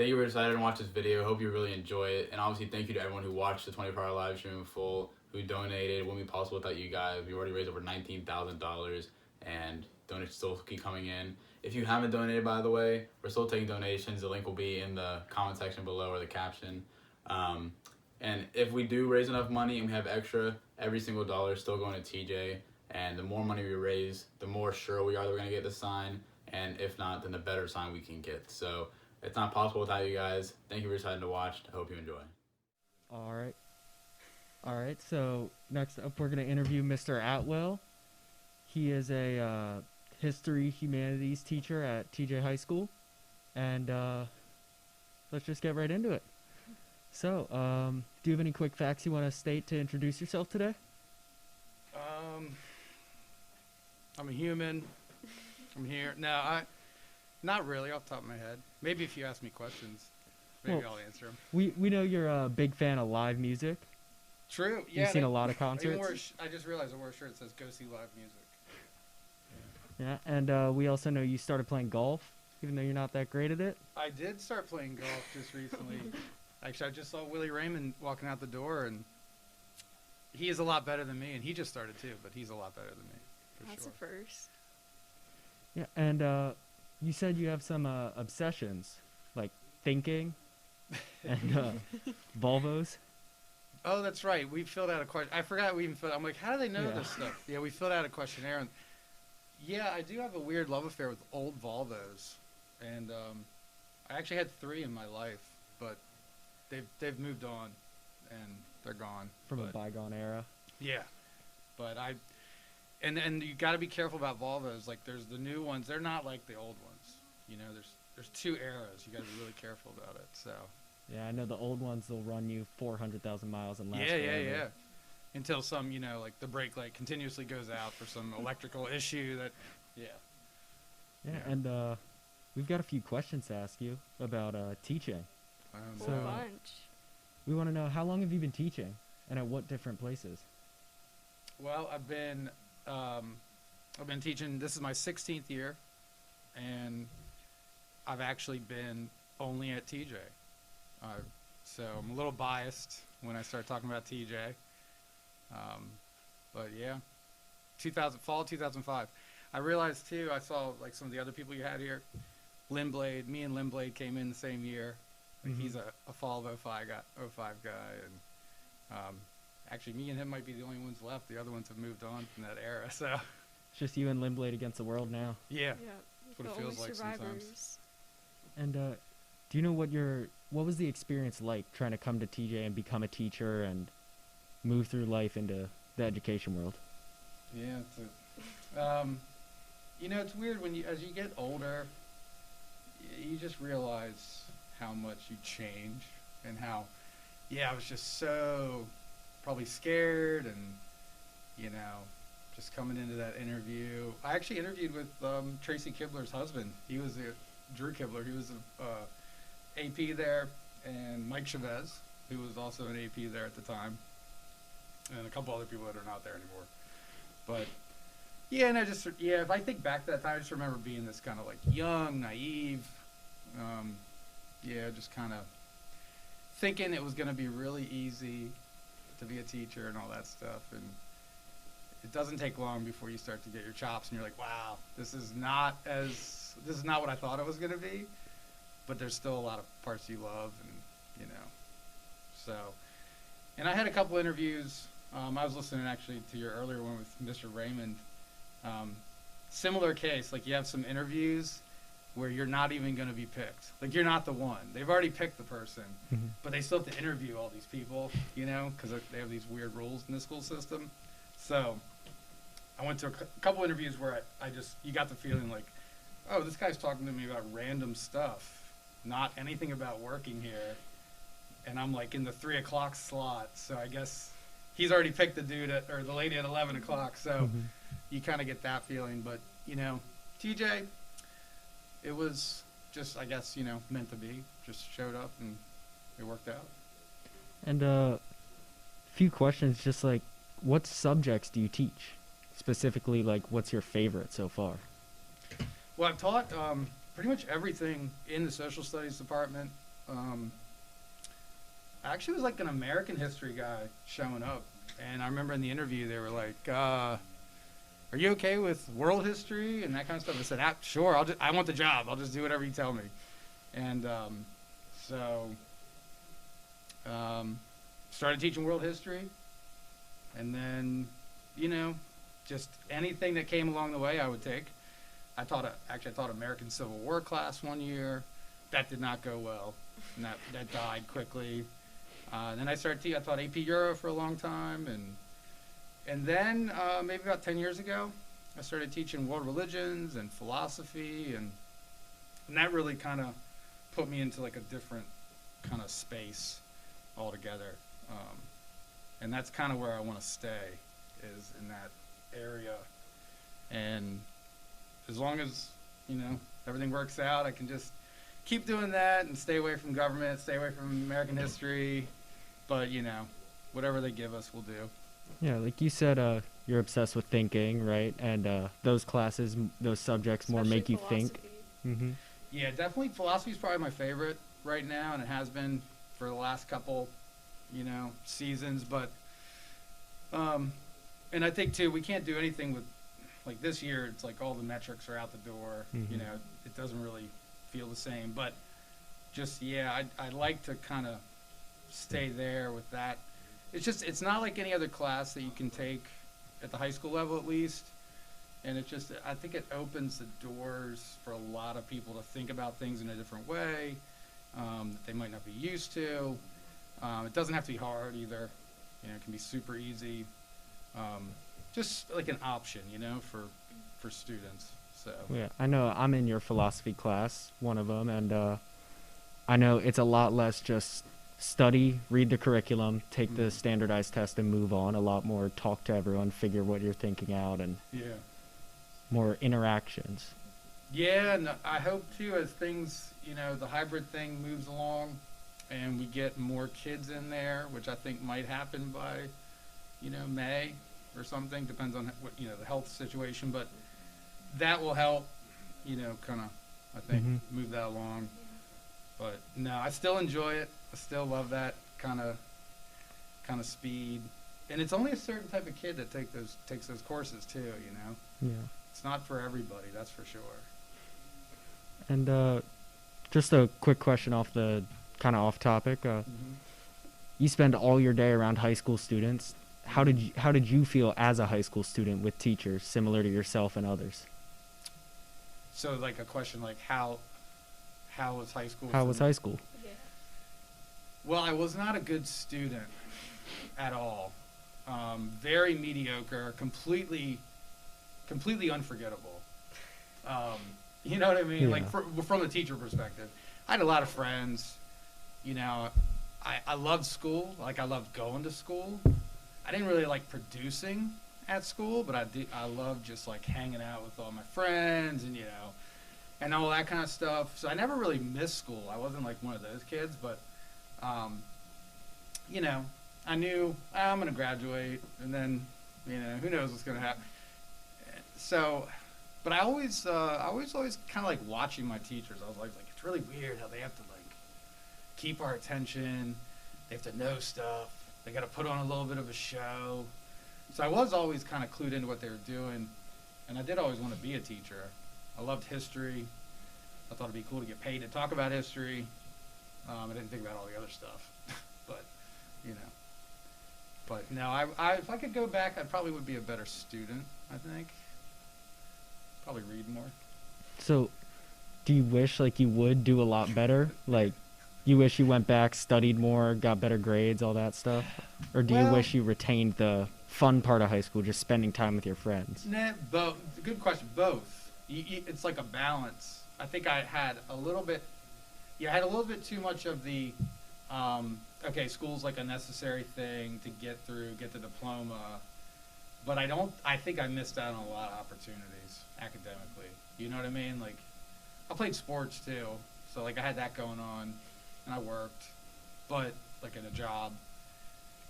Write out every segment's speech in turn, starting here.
thank you for deciding to watch this video. Hope you really enjoy it. And obviously, thank you to everyone who watched the 24-hour live stream in full, who donated. It wouldn't be possible without you guys. We already raised over $19,000, and donations still keep coming in. If you haven't donated, by the way, we're still taking donations. The link will be in the comment section below or the caption. And if we do raise enough money and we have extra, every single dollar is still going to TJ. And the more money we raise, the more sure we are that we're going to get the sign. And if not, then the better sign we can get. So it's not possible without you guys. Thank you for deciding to watch. I hope you enjoy. All right. All right. So next up, we're going to interview Mr. Atwell. He is a history humanities teacher at TJ High School. And let's just get right into it. So, do you have any quick facts you want to state to introduce yourself today? I'm a human. I'm here. No, not really off the top of my head. Maybe if you ask me questions, maybe I'll answer them. We know you're a big fan of live music. True. Yeah. You've seen a lot of concerts. I just realized I wore a shirt that says "Go see live music." Yeah, and we also know you started playing golf, even though you're not that great at it. I did start playing golf just recently. Actually, I just saw Willie Raymond walking out the door, and he is a lot better than me. And he just started too, but he's a lot better than me. That's a first. Yeah, and you said you have some obsessions, like thinking and Volvos. Oh, that's right. We filled out a question. I forgot we even filled. I'm like, how do they know this stuff? Yeah, we filled out a questionnaire, and yeah, I do have a weird love affair with old Volvos, and I actually had 3 in my life, but they've moved on, and they're gone. From a bygone era. Yeah, but and you got to be careful about Volvos. Like, there's the new ones. They're not like the old ones. You know, there's 2 eras. You got to be really careful about it. So. Yeah, I know the old ones. They'll run you 400,000 miles and last forever. Yeah. Until some, like the brake light continuously goes out for some electrical issue that. Yeah, and we've got a few questions to ask you about teaching. So, a bunch. We want to know, how long have you been teaching, and at what different places? Well, I've been teaching. This is my 16th year, and I've actually been only at TJ. So I'm a little biased when I start talking about TJ. But yeah, fall 2005. I realized too, I saw like some of the other people you had here. Me and Limblade came in the same year. Like, he's a fall of 05 guy, and actually me and him might be the only ones left. The other ones have moved on from that era. So it's just you and Limblade against the world now. Yeah, that's what it feels like sometimes. And do you know what was the experience like trying to come to TJ and become a teacher and move through life into the education world? Yeah, it's weird as you get older, you just realize how much you change, and how, I was just so probably scared, and just coming into that interview. I actually interviewed with Tracy Kibler's husband. He was Drew Kibler. He was a AP there, and Mike Chavez, who was also an AP there at the time, and a couple other people that are not there anymore. But and if I think back to that time, I just remember being this kind of like young, naive, just kind of thinking it was going to be really easy to be a teacher and all that stuff. And it doesn't take long before you start to get your chops, and you're like, wow, this is not what I thought it was going to be. But there's still a lot of parts you love, and so. And I had a couple interviews. I was listening actually to your earlier one with Mr. Raymond. Similar case, like you have some interviews where you're not even going to be picked. Like, you're not the one. They've already picked the person, but they still have to interview all these people, because they have these weird rules in the school system. So I went to a couple interviews where you got the feeling like, oh, this guy's talking to me about random stuff, not anything about working here. And I'm like in the 3 o'clock slot. So I guess he's already picked the dude or the lady at 11 o'clock. So you kind of get that feeling. But, TJ, it was just, I guess, meant to be. Just showed up and it worked out. And a few questions, just like, what subjects do you teach? Specifically, like, what's your favorite so far? Well, I've taught pretty much everything in the social studies department. Actually was like an American history guy showing up. And I remember in the interview, they were like, are you okay with world history and that kind of stuff? I said, sure, I want the job. I'll just do whatever you tell me. And started teaching world history. And then, just anything that came along the way I would take. I taught American Civil War class one year. That did not go well. And that died quickly. Then I taught AP Euro for a long time. And then maybe about 10 years ago, I started teaching world religions and philosophy. And that really kind of put me into like a different kind of space altogether. And that's kind of where I want to stay, is in that area. And as long as, everything works out, I can just keep doing that and stay away from government, stay away from American history. But, whatever they give us, we'll do. Yeah, like you said, you're obsessed with thinking, right? And those classes, those subjects more Especially make you think. philosophy. Yeah, definitely philosophy is probably my favorite right now, and it has been for the last couple, seasons. But, and I think too, we can't do anything with, like this year, it's like all the metrics are out the door. Mhm. It doesn't really feel the same. But just, I like to kind of stay there with that. It's not like any other class that you can take at the high school level, at least. And I think it opens the doors for a lot of people to think about things in a different way that they might not be used to. It doesn't have to be hard either. It can be super easy. Just like an option, for students. So Yeah, I know I'm in your philosophy class, one of them, and I know it's a lot less just study, read the curriculum, take the standardized test, and move on. A lot more talk to everyone, figure what you're thinking out, and more interactions. Yeah, and I hope too, as things, the hybrid thing moves along and we get more kids in there, which I think might happen by, May or something, depends on what, the health situation, but that will help, kind of, I think, move that along. But no, I still enjoy it. I still love that kind of speed. And it's only a certain type of kid that takes those courses too, Yeah. It's not for everybody, that's for sure. And just a quick question off topic. You spend all your day around high school students. How did you feel as a high school student with teachers similar to yourself and others? So like a question like how was high school? How was high school? Yeah. Well, I was not a good student at all. Very mediocre, completely unforgettable. You know what I mean? Yeah. Like from the teacher perspective, I had a lot of friends. I loved school. Like I loved going to school. I didn't really like producing at school, but I loved just like hanging out with all my friends and and all that kind of stuff. So I never really missed school. I wasn't like one of those kids, but I knew I'm gonna graduate, and then who knows what's gonna happen. So, but I always kind of like watching my teachers. I was like it's really weird how they have to like keep our attention. They have to know stuff. They got to put on a little bit of a show. So I was always kind of clued into what they were doing, and I did always want to be a teacher. I loved history. I thought it'd be cool to get paid to talk about history. I didn't think about all the other stuff, but But no, if I could go back, I probably would be a better student. I think. Probably read more. So, do you wish like you would do a lot better? Like, you wish you went back, studied more, got better grades, all that stuff? Or do you wish you retained the fun part of high school, just spending time with your friends? Nah, both. Good question. Both. It's like a balance. I think I had a little bit. Yeah, I had a little bit too much of the. Okay, school's like a necessary thing to get through, get the diploma. But I think I missed out on a lot of opportunities academically. You know what I mean? Like, I played sports too. So, like, I had that going on. And I worked. But, like, in a job.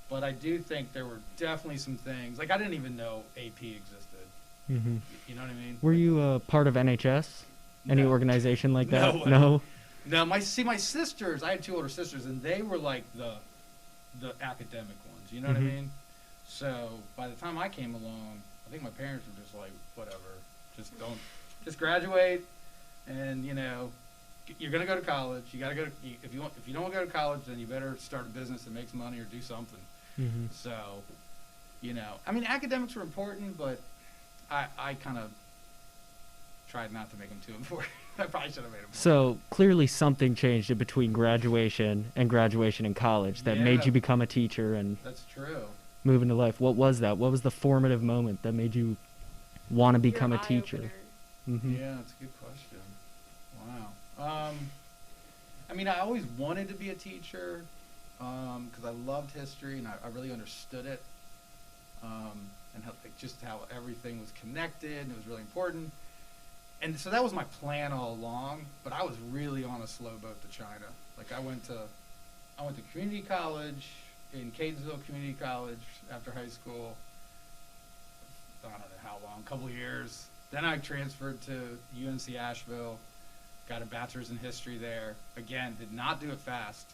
But I do think there were definitely some things. Like, I didn't even know AP existed. Mm-hmm. You know what I mean? Were you part of NHS? Any No. organization like that? No. No? No, my sisters. I had two older sisters, and they were like the academic ones. You know what I mean? So by the time I came along, I think my parents were just like, whatever, just graduate, and you're gonna go to college. You gotta go. If you don't want to go to college, then you better start a business that makes money or do something. So, I mean, academics were important, but I kind of tried not to make them too important. I probably should have made them. So clearly something changed in between graduation and graduation in college that made you become a teacher and That's true. move into life. What was that? What was the formative moment that made you want to become a Your teacher? eye-opener. Yeah, that's a good question. Wow. I mean, I always wanted to be a teacher because I loved history and I really understood it, and how everything was connected and it was really important. And so that was my plan all along. But I was really on a slow boat to China. Like I went to community college in Catonsville Community College after high school. I don't know how long, a couple of years. Then I transferred to UNC Asheville, got a bachelor's in history there. Again, did not do it fast,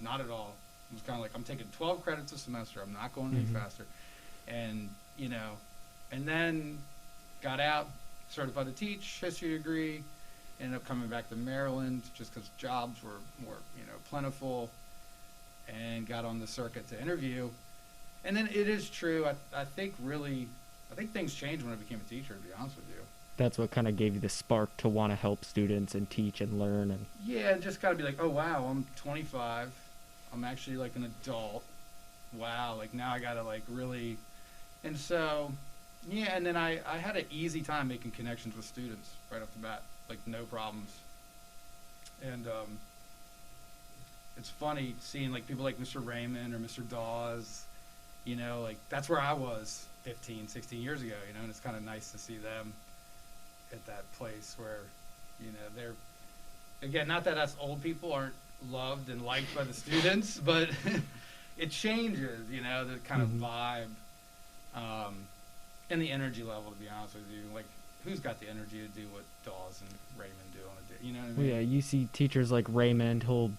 not at all. It was kind of like, I'm taking 12 credits a semester. I'm not going any faster. And, and then got out, certified to teach, history degree, ended up coming back to Maryland just because jobs were more, plentiful, and got on the circuit to interview. And then it is true, I think things changed when I became a teacher, to be honest with you. That's what kind of gave you the spark to want to help students and teach and learn. And Yeah, just got to be like, oh, wow, I'm 25. I'm actually like an adult. Wow, like now I got to like really. And so, yeah, and then I had an easy time making connections with students right off the bat, like no problems. And it's funny seeing like people like Mr. Raymond or Mr. Dawes, like that's where I was 15, 16 years ago, and it's kind of nice to see them at that place where, they're, again, not that us old people aren't loved and liked by the students, but it changes, the kind of vibe, and the energy level, to be honest with you. Like, who's got the energy to do what Dawes and Raymond do on a day, you know what I mean? yeah, you see teachers like Raymond, he'll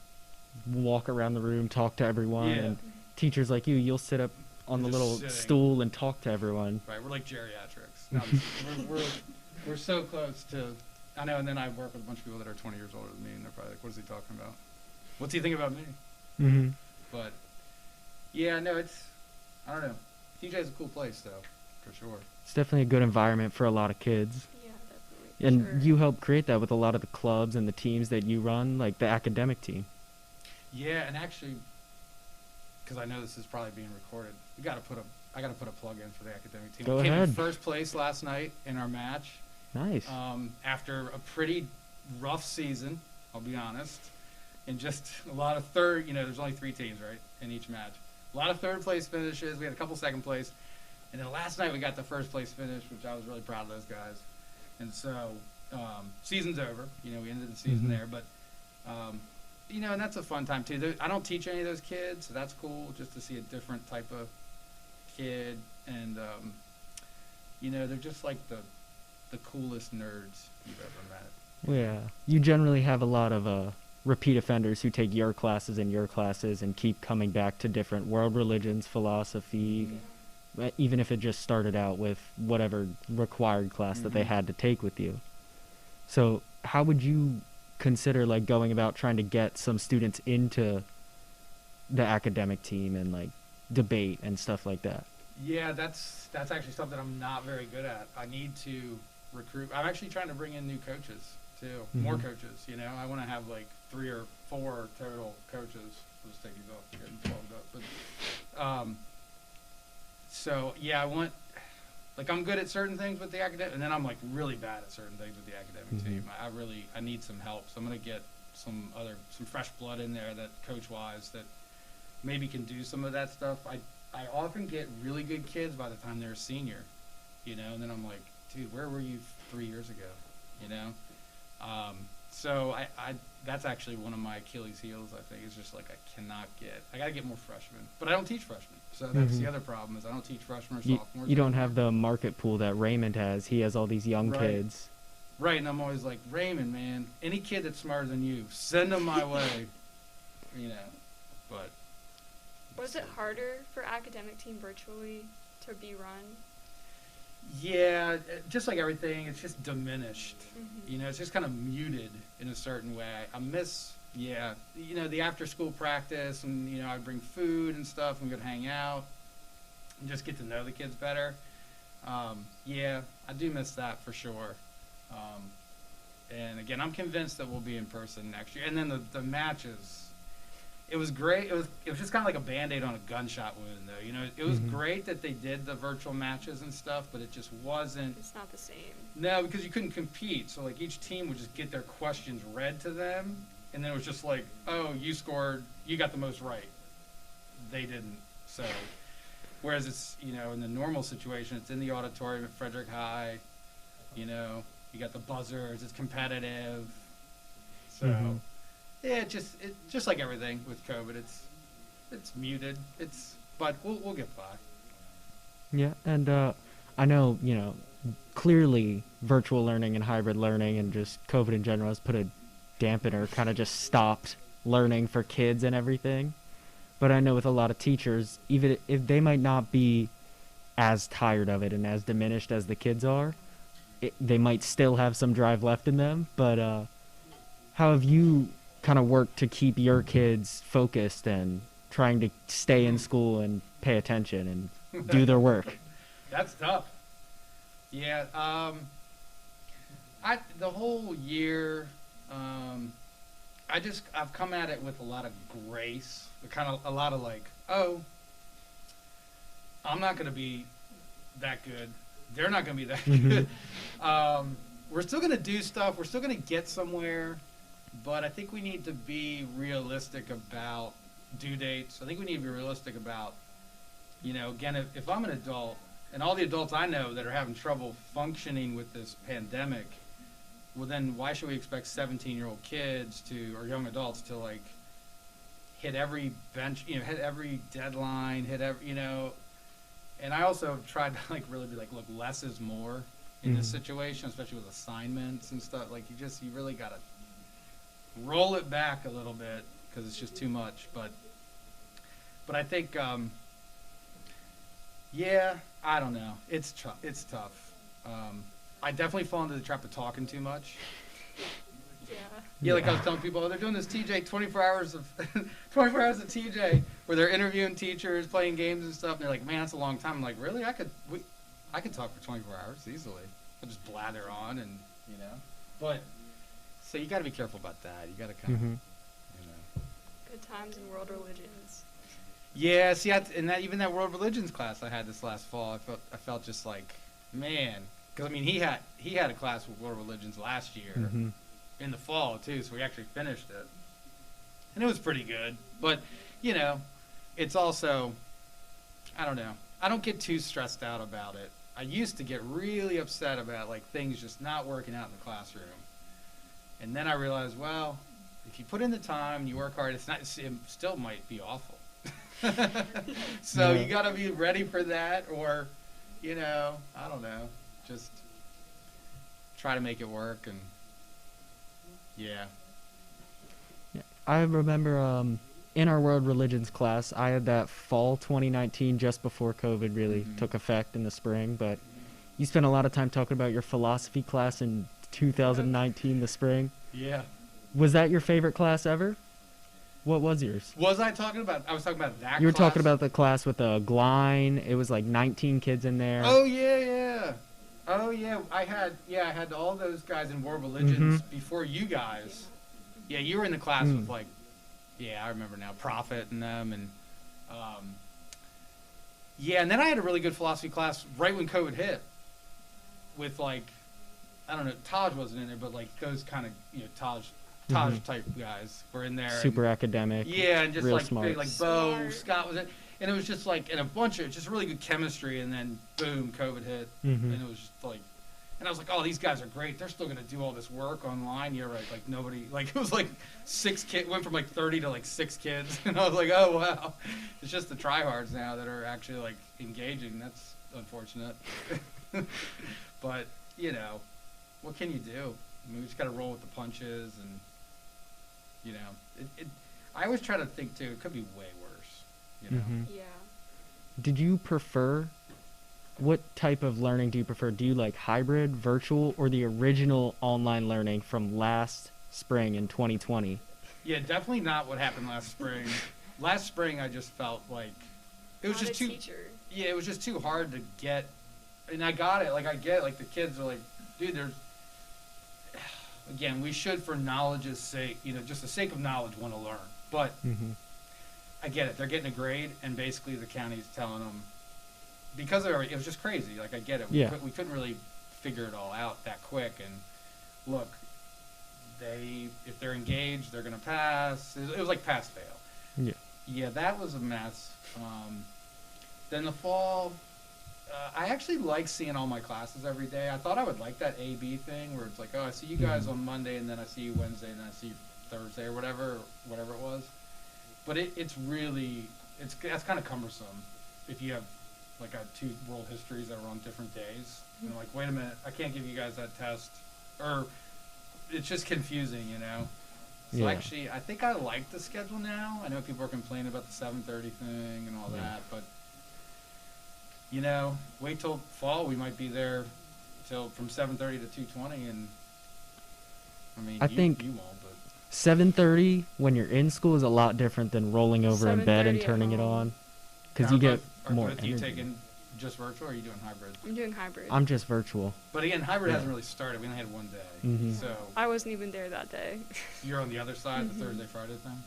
walk around the room, talk to everyone, and teachers like you'll sit up on the Just little sitting. stool and talk to everyone. Right, we're like geriatrics. No, we're so close to, I know, and then I work with a bunch of people that are 20 years older than me, and they're probably like, what is he talking about? What's he thinking about me? But, yeah, no, I don't know. TJ is a cool place, though, for sure. It's definitely a good environment for a lot of kids. Yeah, definitely. And you help create that with a lot of the clubs and the teams that you run, like the academic team. Yeah, and actually, because I know this is probably being recorded, I got to put a plug in for the academic team. Go We came ahead. in first place last night in our match. Nice. After a pretty rough season, I'll be honest, and just a lot of there's only 3 teams, right, in each match. A lot of third place finishes. We had a couple second place. And then last night we got the first place finish, which I was really proud of those guys. And so season's over. We ended the season there. But, and that's a fun time, too. I don't teach any of those kids, so that's cool just to see a different type of kid. And, they're just like the coolest nerds you've ever met. Yeah. You generally have a lot of repeat offenders who take your classes and keep coming back to different world religions, philosophy, even if it just started out with whatever required class that they had to take with you. So how would you consider like going about trying to get some students into the academic team and like debate and stuff like that? Yeah, that's actually something I'm not very good at. I need to recruit. I'm actually trying to bring in new coaches too, more coaches. I want to have like 3 or 4 total coaches. I'll just take these off, getting plugged up. But so yeah, I'm good at certain things with the academic, and then I'm like really bad at certain things with the academic team. I need some help. So I'm gonna get some fresh blood in there that coach wise that maybe can do some of that stuff. I often get really good kids by the time they're a senior, and then I'm like, dude, where were you 3 years ago? So I that's actually one of my Achilles heels, I think, is just like I gotta get more freshmen. But I don't teach freshmen. So that's the other problem is I don't teach freshmen or sophomores. You don't have the market pool that Raymond has. He has all these young kids. Right, and I'm always like, Raymond, man, any kid that's smarter than you, send them my way. You know, but. Was it harder for academic team virtually to be run? Yeah, just like everything, it's just diminished. Mm-hmm. You know, it's just kind of muted in a certain way. I miss, you know, the after-school practice, and, you know, I'd bring food and stuff, and we'd hang out and just get to know the kids better. Yeah, I do miss that for sure. And again, I'm convinced that we'll be in person next year. And then the matches, it was great. It was just kind of like a Band-Aid on a gunshot wound, though. You know, it was great that they did the virtual matches and stuff, but it just wasn't. It's not the same. No, because you couldn't compete. So like each team would just get their questions read to them, and then it was just like, oh, you got the most right. They didn't. So, whereas it's, you know, in the normal situation, it's in the auditorium at Frederick High. You know, you got the buzzers. It's competitive. So. Yeah, just like everything with COVID, it's muted. But we'll get by. Yeah, and I know, you know, clearly virtual learning and hybrid learning and just COVID in general has put a dampener, kind of just stopped learning for kids and everything. But I know with a lot of teachers, even if they might not be as tired of it and as diminished as the kids are, they might still have some drive left in them. But how have you kind of worked to keep your kids focused and trying to stay in school and pay attention and do their work? That's tough. Yeah. The whole year, I've come at it with a lot of grace, a lot of like, oh, I'm not going to be that good. They're not going to be that good. We're still going to do stuff. We're still going to get somewhere. But I think we need to be realistic about due dates. I think we need to be realistic about, you know, again, if I'm an adult, and all the adults I know that are having trouble functioning with this pandemic, well, then why should we expect 17-year-old kids or young adults to, like, hit every hit every deadline, you know. And I also tried to, like, really be like, look, less is more in this situation, especially with assignments and stuff. Like, you really got to roll it back a little bit because it's just too much. But I think, yeah, I don't know. It's tough. I definitely fall into the trap of talking too much. Yeah, like I was telling people, oh, they're doing this TJ 24 hours of 24 hours of TJ where they're interviewing teachers, playing games and stuff. And they're like, man, that's a long time. I'm like, really? I could talk for 24 hours easily. I'll just blather on and, you know. But so you got to be careful about that. You got to kind of, you know. Good times in world religions. Yeah, see, even that world religions class I had this last fall, I felt just like, man, because I mean he had a class with world religions last year in the fall too, so we actually finished it, and it was pretty good. But you know, it's also, I don't know, I don't get too stressed out about it. I used to get really upset about like things just not working out in the classroom. And then I realized, well, if you put in the time, you work hard, it still might be awful. So you got to be ready for that, or, you know, I don't know, just try to make it work. And yeah. I remember in our world religions class, I had that fall 2019 just before COVID really took effect in the spring. But you spent a lot of time talking about your philosophy class in 2019, the spring. Yeah. Was that your favorite class ever? What was yours? I was talking about that You were class? talking about the class with the Gline. It was like 19 kids in there. Oh, yeah. Oh, yeah. I had all those guys in world religions before you guys. Yeah, you were in the class with like, I remember now, Prophet and them. And, and then I had a really good philosophy class right when COVID hit with like, I don't know, Taj wasn't in there, but like those kind of, you know, Taj type guys were in there. Super academic. Yeah, and just real like smart. big, like Bo, Scott was in, and it was just like, and a bunch of just really good chemistry, and then boom, COVID hit, and it was just like, and I was like, oh, these guys are great. They're still gonna do all this work online. You're right, like nobody, like it was like 6 kids, went from like 30 to like 6 kids, and I was like, oh wow, it's just the tryhards now that are actually like engaging. That's unfortunate, but you know. what can you do? I mean, we just got to roll with the punches, and you know, I always try to think too. It could be way worse. You know. Mhm. Yeah. Did you prefer? What type of learning do you prefer? Do you like hybrid, virtual, or the original online learning from last spring in 2020? Yeah, definitely not what happened last spring. Last spring, I just felt like it was Not just a too. teacher. Yeah, it was just too hard to get. And I got it. Like I get it. Like the kids are like, dude, there's. Again, we should, for knowledge's sake, you know, just the sake of knowledge, want to learn. But Mm-hmm. I get it. They're getting a grade, and basically the county's telling them because it was just crazy. Like I get it. Yeah. We couldn't really figure it all out that quick. And look, if they're engaged, they're gonna pass. It was like pass fail. Yeah. Yeah, that was a mess. Then the fall, I actually like seeing all my classes every day. I thought I would like that A/B thing where it's like, oh, I see you guys Mhm. on Monday, and then I see you Wednesday, and then I see you Thursday, or whatever it was. But it's really that's kind of cumbersome if you have like two world histories that are on different days. And I'm like, wait a minute, I can't give you guys that test, or it's just confusing, you know. So Yeah. actually, I think I like the schedule now. I know people are complaining about the 7:30 thing and all Yeah. that, but you know, wait till fall. We might be there till from 7:30 to 2:20, and I mean, I think you won't, but 7:30 when you're in school is a lot different than rolling over in bed and 7:30 at turning it home. on, because you get are more both you energy. taking just virtual, or are you doing hybrid? I'm doing hybrid. I'm just virtual. But again, hybrid Yeah. hasn't really started. We only had one day, Mhm. so I wasn't even there that day. you're on the other side, the Mhm. Thursday, Friday thing.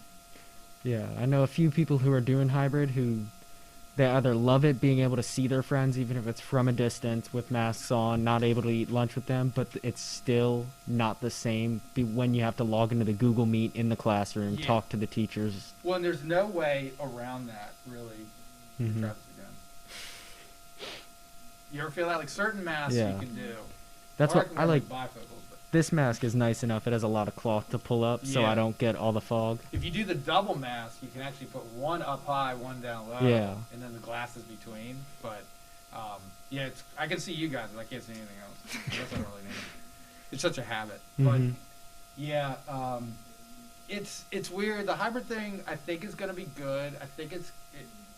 Yeah, I know a few people who are doing hybrid who they either love it being able to see their friends even if it's from a distance with masks on, not able to eat lunch with them, but it's still not the same when you have to log into the Google Meet in the classroom, Yeah. talk to the teachers. Well, and there's no way around that, really. Mhm. Try this again. You ever feel that? Like certain masks Yeah. you can do. That's Or what can I wear, like. bifocals, but This mask is nice enough. It has a lot of cloth to pull up, so Yeah. I don't get all the fog. if you do the double mask, you can actually put one up high, one down low, Yeah. and then the glasses between. But yeah, I can see you guys, but I can't see anything else. That's not really neat. It's such a habit. But Mhm. yeah, it's weird. The hybrid thing, I think, is going to be good. I think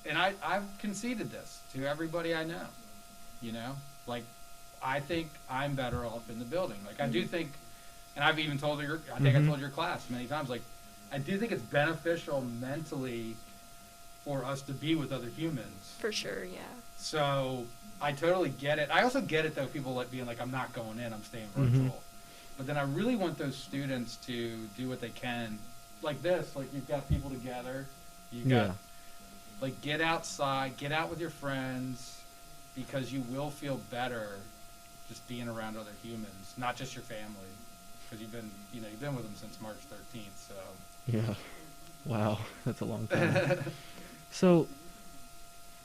and I've conceded this to everybody I know. You know, like I think I'm better off in the building. Like I do think, and I've even told I think I Mhm. told your class many times. Like I do think it's beneficial mentally for us to be with other humans. For sure, yeah. So I totally get it. I also get it though, people like being like, I'm not going in, I'm staying Mhm. virtual. But then I really want those students to do what they can. Like this, like you've got people together. You've got Yeah. like get outside, get out with your friends, because you will feel better just being around other humans, not just your family. Because you've been with them since March 13th, so. Yeah. Wow, that's a long time. So,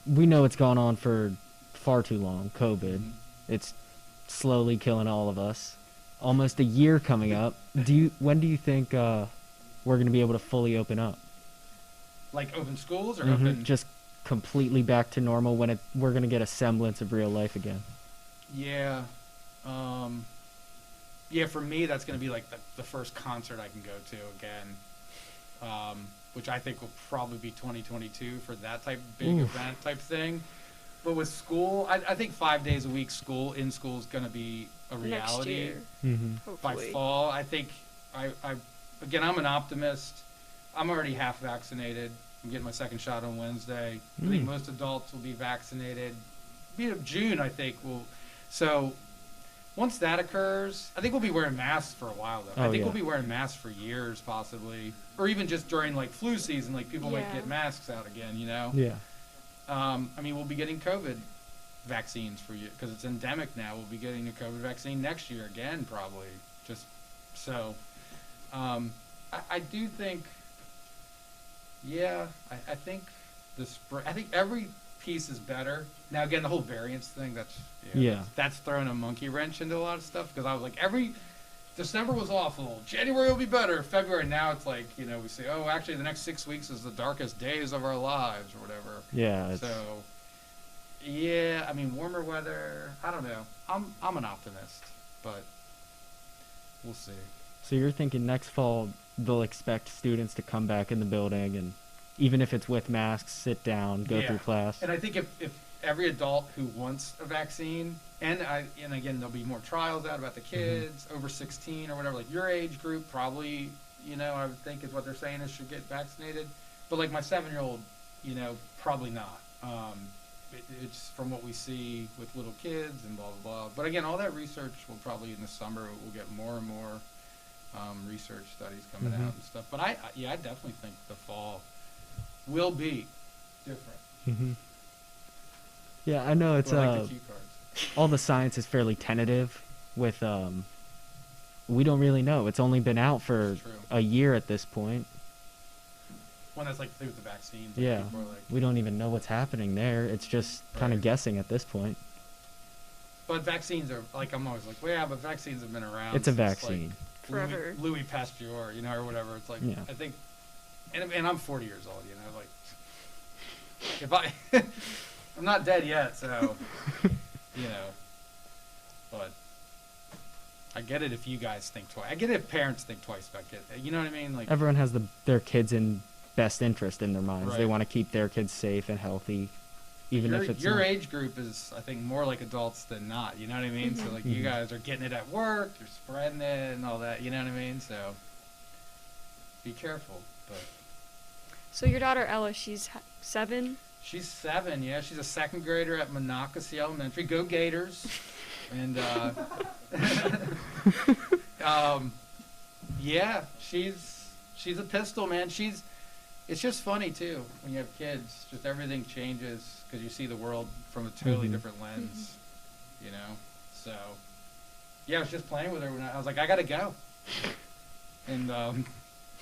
we know it's gone on for far too long, COVID. Mhm. It's slowly killing all of us. Almost a year coming up. When do you think we're going to be able to fully open up? Like open schools or Mhm. open? Just completely back to normal when we're going to get a semblance of real life again. Yeah. Yeah, for me, that's going to be like the first concert I can go to again, which I think will probably be 2022 for that type big Oof. event type thing. But with school, I think 5 days a week in school is going to be a Next reality. year, Mm-hmm. By hopefully. fall, I think again, I'm an optimist. I'm already half vaccinated. I'm getting my second shot on Wednesday. I think Mm. most adults will be vaccinated. June, I think will. So once that occurs, I think we'll be wearing masks for a while though. I Oh, think yeah. we'll be wearing masks for years possibly, or even just during like flu season, like people might Yeah. get masks out again. You know. Yeah. I mean, we'll be getting COVID vaccines for you because it's endemic now. We'll be getting a COVID vaccine next year again, probably. Just so, I do think, yeah, I think the spring. I think every piece is better. Now again, the whole variance thing. Yeah. That's throwing a monkey wrench into a lot of stuff because I was like December was awful. January will be better. February, now it's like, we say, oh, actually the next 6 weeks is the darkest days of our lives or whatever. Yeah. So, yeah, I mean, warmer weather, I don't know. I'm an optimist, but we'll see. So you're thinking next fall they'll expect students to come back in the building, and even if it's with masks, sit down, go Yeah. through class. And I think if every adult who wants a vaccine, and again, there'll be more trials out about the kids over 16 or whatever, like your age group probably, I would think is what they're saying is should get vaccinated. But like my 7-year-old, probably not. It's from what we see with little kids and blah, blah, blah. But again, all that research will probably in the summer, we'll get more and more research studies coming out and stuff. But I definitely think the fall will be different. Yeah, I know it's Like the cue cards. all the science is fairly tentative with we don't really know. It's only been out for True. a year at this point. One that's like with the vaccines. Yeah. People are like, We don't even know what's happening there. It's just kind of Right. guessing at this point. but vaccines are like, I'm always like, well, yeah, but vaccines have been around. It's a since, like, vaccine. Forever. Louis Pasteur, or whatever. It's like, Yeah. I think, and I'm 40 years old, like, if I, I'm not dead yet, so, but I get it if you guys think twice. I get it if parents think twice about kids. You know what I mean? Like, Everyone has their kids in best interest in their minds. They Right. want to keep their kids safe and healthy, even if it's your not. age group is, I think, more like adults than not. You know what I mean? So like, you Mhm. guys are getting it at work, you're spreading it and all that. You know what I mean? So be careful. But So your daughter Ella, she's 7. she's 7. Yeah, she's a 2nd grader at Monocacy Elementary. Go Gators! And yeah, she's a pistol, man. It's just funny too when you have kids. Just everything changes because you see the world from a totally Mhm. different lens, So, yeah, I was just playing with her when I was like, I gotta go, and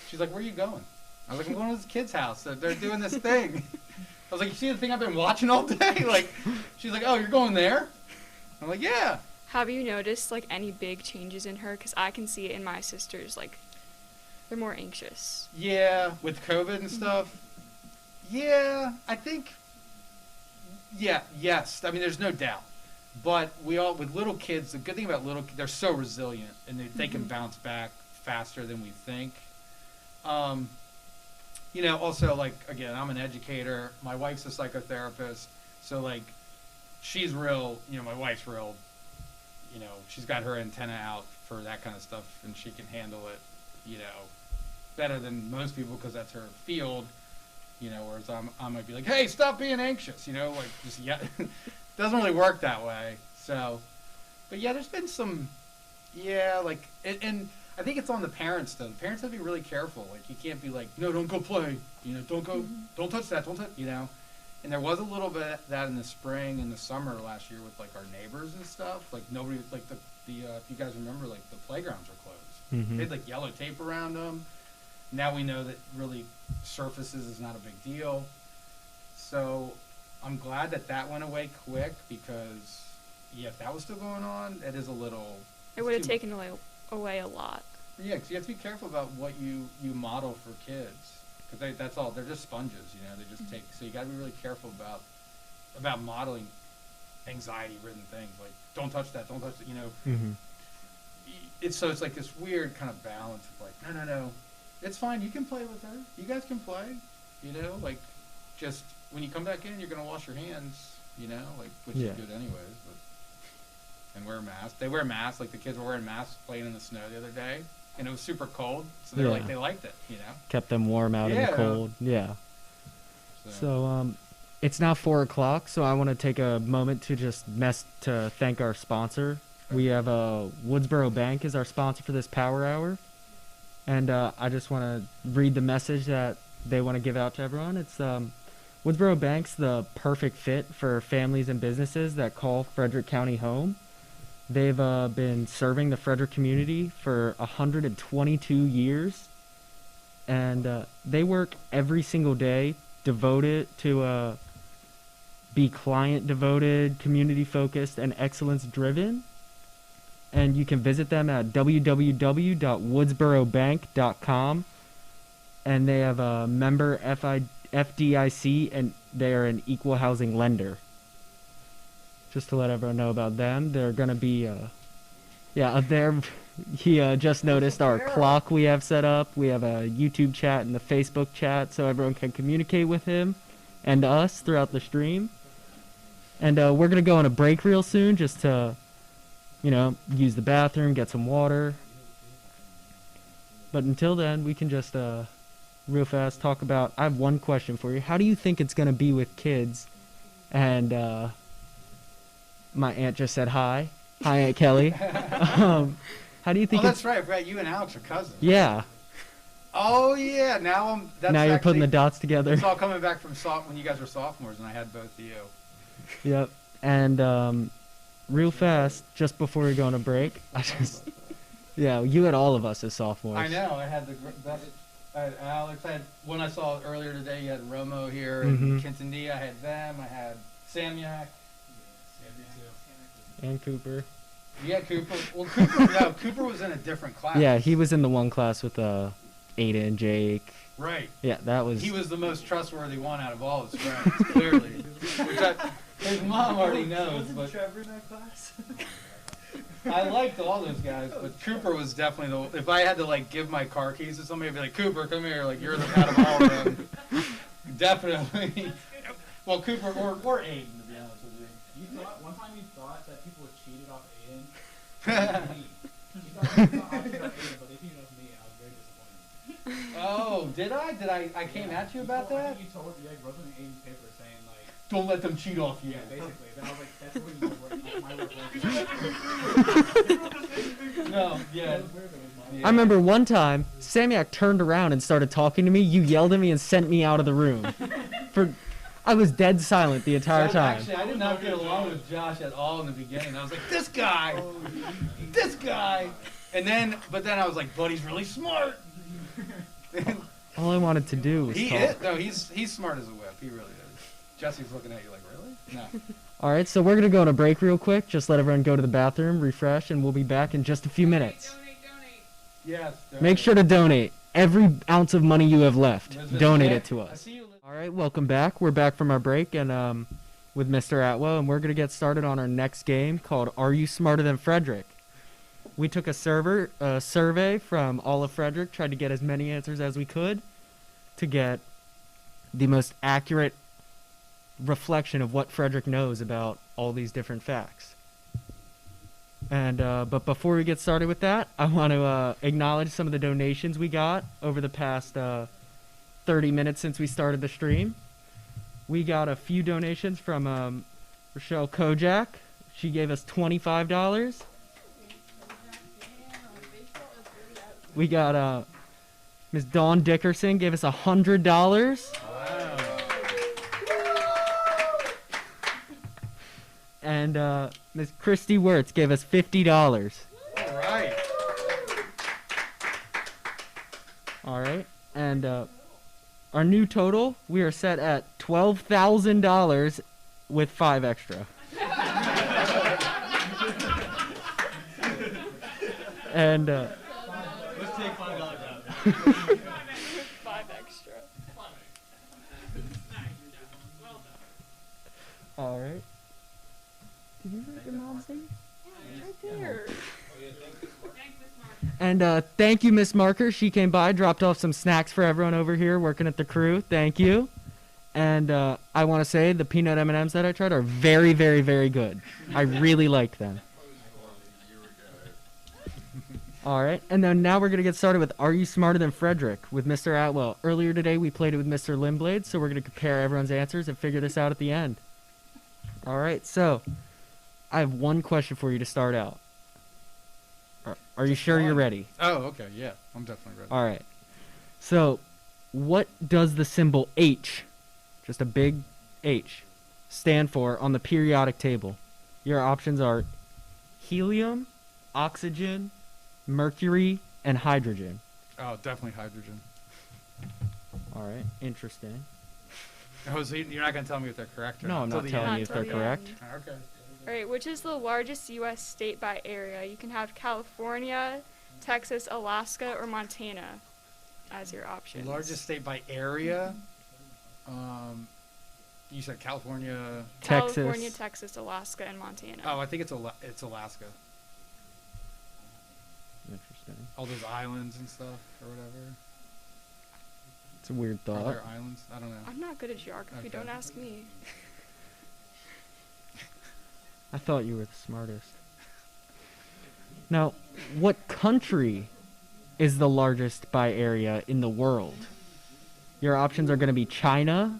she's like, "Where are you going?" I was like, "I'm going to this kid's house. They're doing this thing." I was like, "You see the thing I've been watching all day?" Like, she's like, "Oh, you're going there?" I'm like, "Yeah." Have you noticed like any big changes in her? Because I can see it in my sisters. Like, they're more anxious. Yeah, with COVID and stuff. Yeah, I think. Yeah, yes. I mean, there's no doubt. But with little kids, the good thing about they're so resilient and they can bounce back faster than we think. Also, like, again, I'm an educator. My wife's a psychotherapist. So, like, she's real, my wife's real, she's got her antenna out for that kind of stuff and she can handle it, better than most people because that's her field, whereas I might be like, hey, stop being anxious, like, just, yeah, doesn't really work that way. So, but yeah, there's been some, like, and I think it's on the parents, though. The parents have to be really careful. Like, you can't be like, no, don't go play, don't go, don't touch that, don't touch, And there was a little bit of that in the spring and the summer last year with, like, our neighbors and stuff. Like, nobody, like, the if you guys remember, like, the playgrounds were closed. Mhm. They had, like, yellow tape around them. Now we know that really surfaces is not a big deal. So I'm glad that went away quick because, yeah, if that was still going on, it is a little... It would have taken away a lot. Yeah, because you have to be careful about what you model for kids. Because that's all. They're just sponges, They just take... So you got to be really careful about modeling anxiety-ridden things. Like, don't touch that, don't touch that, Mhm. It's like this weird kind of balance of like, no, it's fine. You can play with her. You guys can play. Like, just when you come back in, you're gonna wash your hands. Like, which Yeah. is good anyways. But and wear a mask. They wear masks. Like the kids were wearing masks playing in the snow the other day, and it was super cold. So they're like, Yeah. they liked it. Kept them warm out in Yeah. the cold. Yeah. So it's now 4:00, so I want to take a moment to just to thank our sponsor. We have Woodsboro Bank is our sponsor for this Power Hour, and I just want to read the message that they want to give out to everyone. It's Woodsboro Bank's the perfect fit for families and businesses that call Frederick County home. They've been serving the Frederick community for 122 years, and they work every single day devoted to be client devoted, community focused, and excellence driven. And you can visit them at www.woodsborobank.com, and they have a member FDIC, and they are an equal housing lender. Just to let everyone know about them, they're going to be Yeah, up there, he just noticed our clock we have set up. We have a YouTube chat and the Facebook chat so everyone can communicate with him and us throughout the stream. And we're going to go on a break real soon just to, use the bathroom, get some water. But until then, we can just, real fast, talk about... I have one question for you. How do you think it's going to be with kids? And my aunt just said hi. Hi, Aunt Kelly. How do you think that's right. I forgot you and Alex are cousins. Yeah. Oh, yeah. Now now you're putting the dots together. It's all coming back from when you guys were sophomores and I had both of you. Yep. And real fast, just before we go on a break, yeah, you had all of us as sophomores. I know. I had the best. I had Alex. I had one I saw earlier today. You had Romo here and Quintanilla. I had them. I had Samyak. And Cooper. Yeah, Cooper. Well, Cooper was in a different class. Yeah, he was in the one class with Ada and Jake. Right. Yeah, that was... He was the most trustworthy one out of all his friends, clearly. His mom already knows. Wasn't Trevor in that class? I liked all those guys, but Cooper was definitely the... If I had to, give my car keys to somebody, I'd be like, Cooper, come here. You're the out of all of them. Definitely. Well, Cooper or Aiden, to be honest with you. One time you thought that people cheated off Aiden. You thought Aiden, but they cheated off me. I was very disappointed. Oh, did I? I came at you about that? I think you wrote something in Aiden's paper saying, don't let them cheat off you. Yeah, basically. Then I was like, that's what my work was. No, yeah. I remember one time, Samyak turned around and started talking to me. You yelled at me and sent me out of the room. I was dead silent the entire time. Actually, I did not get along with Josh at all in the beginning. I was like, this guy! This guy! But then I was like, buddy's really smart! All I wanted to do was talk. No, he's smart as a whip. He really is. Jesse's looking at you like, really? No. All right, so we're going to go on a break real quick. Just let everyone go to the bathroom, refresh, and we'll be back in just a few minutes. Donate. Yes. Make sure to donate. Every ounce of money you have left, donate it to us. All right, welcome back. We're back from our break and with Mr. Atwell, and we're going to get started on our next game called Are You Smarter Than Frederick? We took a survey from all of Frederick, tried to get as many answers as we could to get the most accurate reflection of what Frederick knows about all these different facts. And but before we get started with that, I want to acknowledge some of the donations we got over the past 30 minutes since we started the stream. We got a few donations from Rochelle Kojak. She gave us $25. We got Ms. Dawn Dickerson gave us $100. And Ms. Christy Wirtz gave us $50. All right. All right. And our new total, we are set at $12,000 with 5 extra. And Let's take $5 out. 5 extra. all right. Did you write your mom's name? Right there. And thank you, Miss Marker. She came by, dropped off some snacks for everyone over here working at the crew. Thank you. And I want to say the peanut M&Ms that I tried are very, very, very good. I really like them. All right, and then now we're going to get started with Are You Smarter Than Frederick with Mr. Atwell. Earlier today we played it with Mr. Limblade, so we're going to compare everyone's answers and figure this out at the end. All right, so I have one question for you to start out. Are you sure you're ready? Oh, okay, yeah, I'm definitely ready. All right. So, what does the symbol H, just a big H, stand for on the periodic table? Your options are helium, oxygen, mercury, and hydrogen. Oh, definitely hydrogen. All right, interesting. Oh, so you're not going to tell me if they're correct or No, not? I'm Till not the telling end. you if they're correct. Okay. All right, which is the largest U.S. state by area? You can have California, Texas, Alaska, or Montana as your options. Largest state by area? You said California. Texas. California, Texas, Alaska, and Montana. Oh, I think it's Alaska. Interesting. All those islands and stuff or whatever. It's a weird Are thought. there islands? I don't know. I'm not good at geography. Okay. Don't ask me. I thought you were the smartest. Now, what country is the largest by area in the world? Your options are going to be China,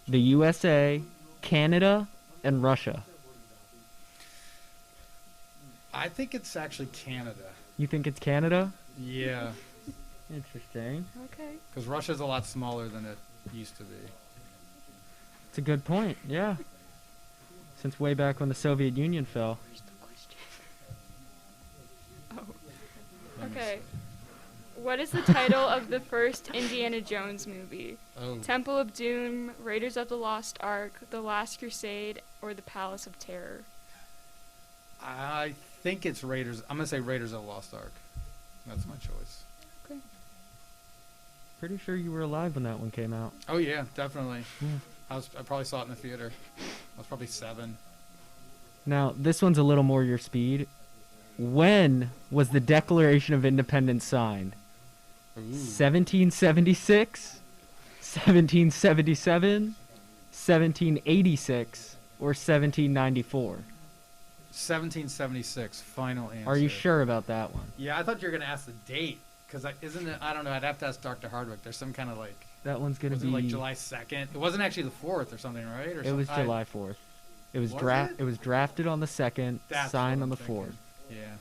the USA, Canada, and Russia. I think it's actually Canada. You think it's Canada? Yeah, Interesting. Okay. because Russia's a lot smaller than it used to be. It's a good point, yeah. Since way back when the Soviet Union fell. Where's the question? Oh. Okay. What is the title of the first Indiana Jones movie? Oh, Temple of Doom, Raiders of the Lost Ark, The Last Crusade, or The Palace of Terror? I think it's Raiders. I'm gonna say Raiders of the Lost Ark. That's my choice. Pretty sure you were alive when that one came out. Oh yeah, definitely. Yeah. I probably saw it in the theater. I was probably 7. Now, this one's a little more your speed. When was the Declaration of Independence signed? Ooh. 1776, 1777, 1786, or 1794? 1776. Final answer. Are you sure about that one? Yeah, I thought you were gonna ask the date, because isn't it? I don't know. I'd have to ask Dr. Hardwick. There's some kind of like. That one's gonna Was be it like July 2nd? It wasn't actually the 4th or something, right? Or It was July 4th. It was Was It was drafted on the 2nd, That's signed what on I'm the thinking. 4th. Yeah.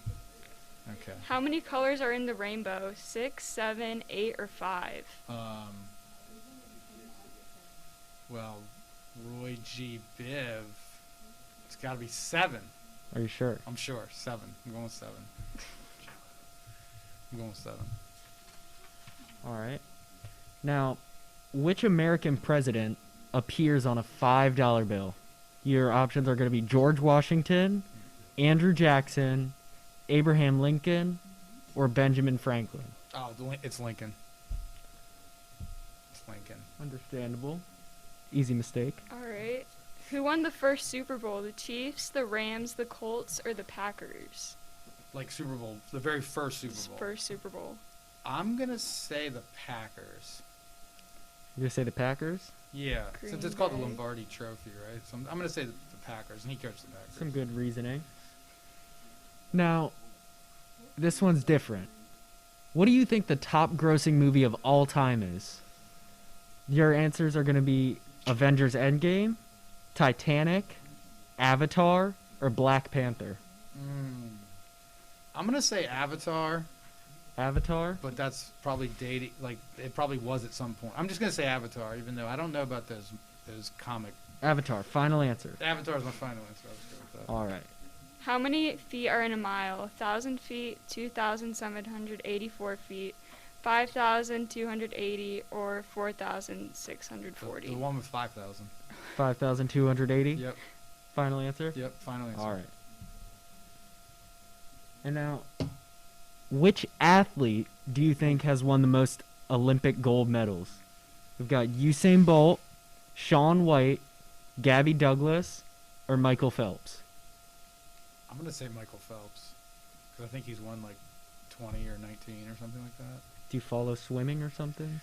Okay. How many colors are in the rainbow? 6, 7, 8, or 5? Well, Roy G. Biv. It's got to be 7. Are you sure? I'm sure 7. I'm going with 7. I'm going with 7. All right. Now, which American president appears on a $5 bill? Your options are going to be George Washington, Andrew Jackson, Abraham Lincoln, or Benjamin Franklin. Oh, it's Lincoln. It's Lincoln. Understandable. Easy mistake. All right. Who won the first Super Bowl? The Chiefs, the Rams, the Colts, or the Packers? Like Super Bowl, the very first Super Bowl. First Super Bowl. I'm gonna say the Packers. You're going to say the Packers? Yeah, Green since it's called the Bay. Lombardi Trophy, right? So I'm gonna say the Packers, and he coached the Packers. Some good reasoning. Now, this one's different. What do you think the top grossing movie of all time is? Your answers are going to be Avengers Endgame, Titanic, Avatar, or Black Panther. I'm gonna say Avatar, Avatar? but that's probably dating. Like it probably was at some point. I'm just gonna say Avatar, even though I don't know about those comic. Avatar, final answer. Avatar is my final answer. I was good with that. All right. How many feet are in a mile? 1,000 feet, 2,784 feet, 5,280, or 4,640? The one with 5,000. 5,280? Yep. Final answer? Yep. Final answer. All right. And now, which athlete do you think has won the most Olympic gold medals? We've got Usain Bolt, Shaun White, Gabby Douglas, or Michael Phelps. I'm gonna say Michael Phelps, because I think he's won like 20 or 19 or something like that. Do you follow swimming or something?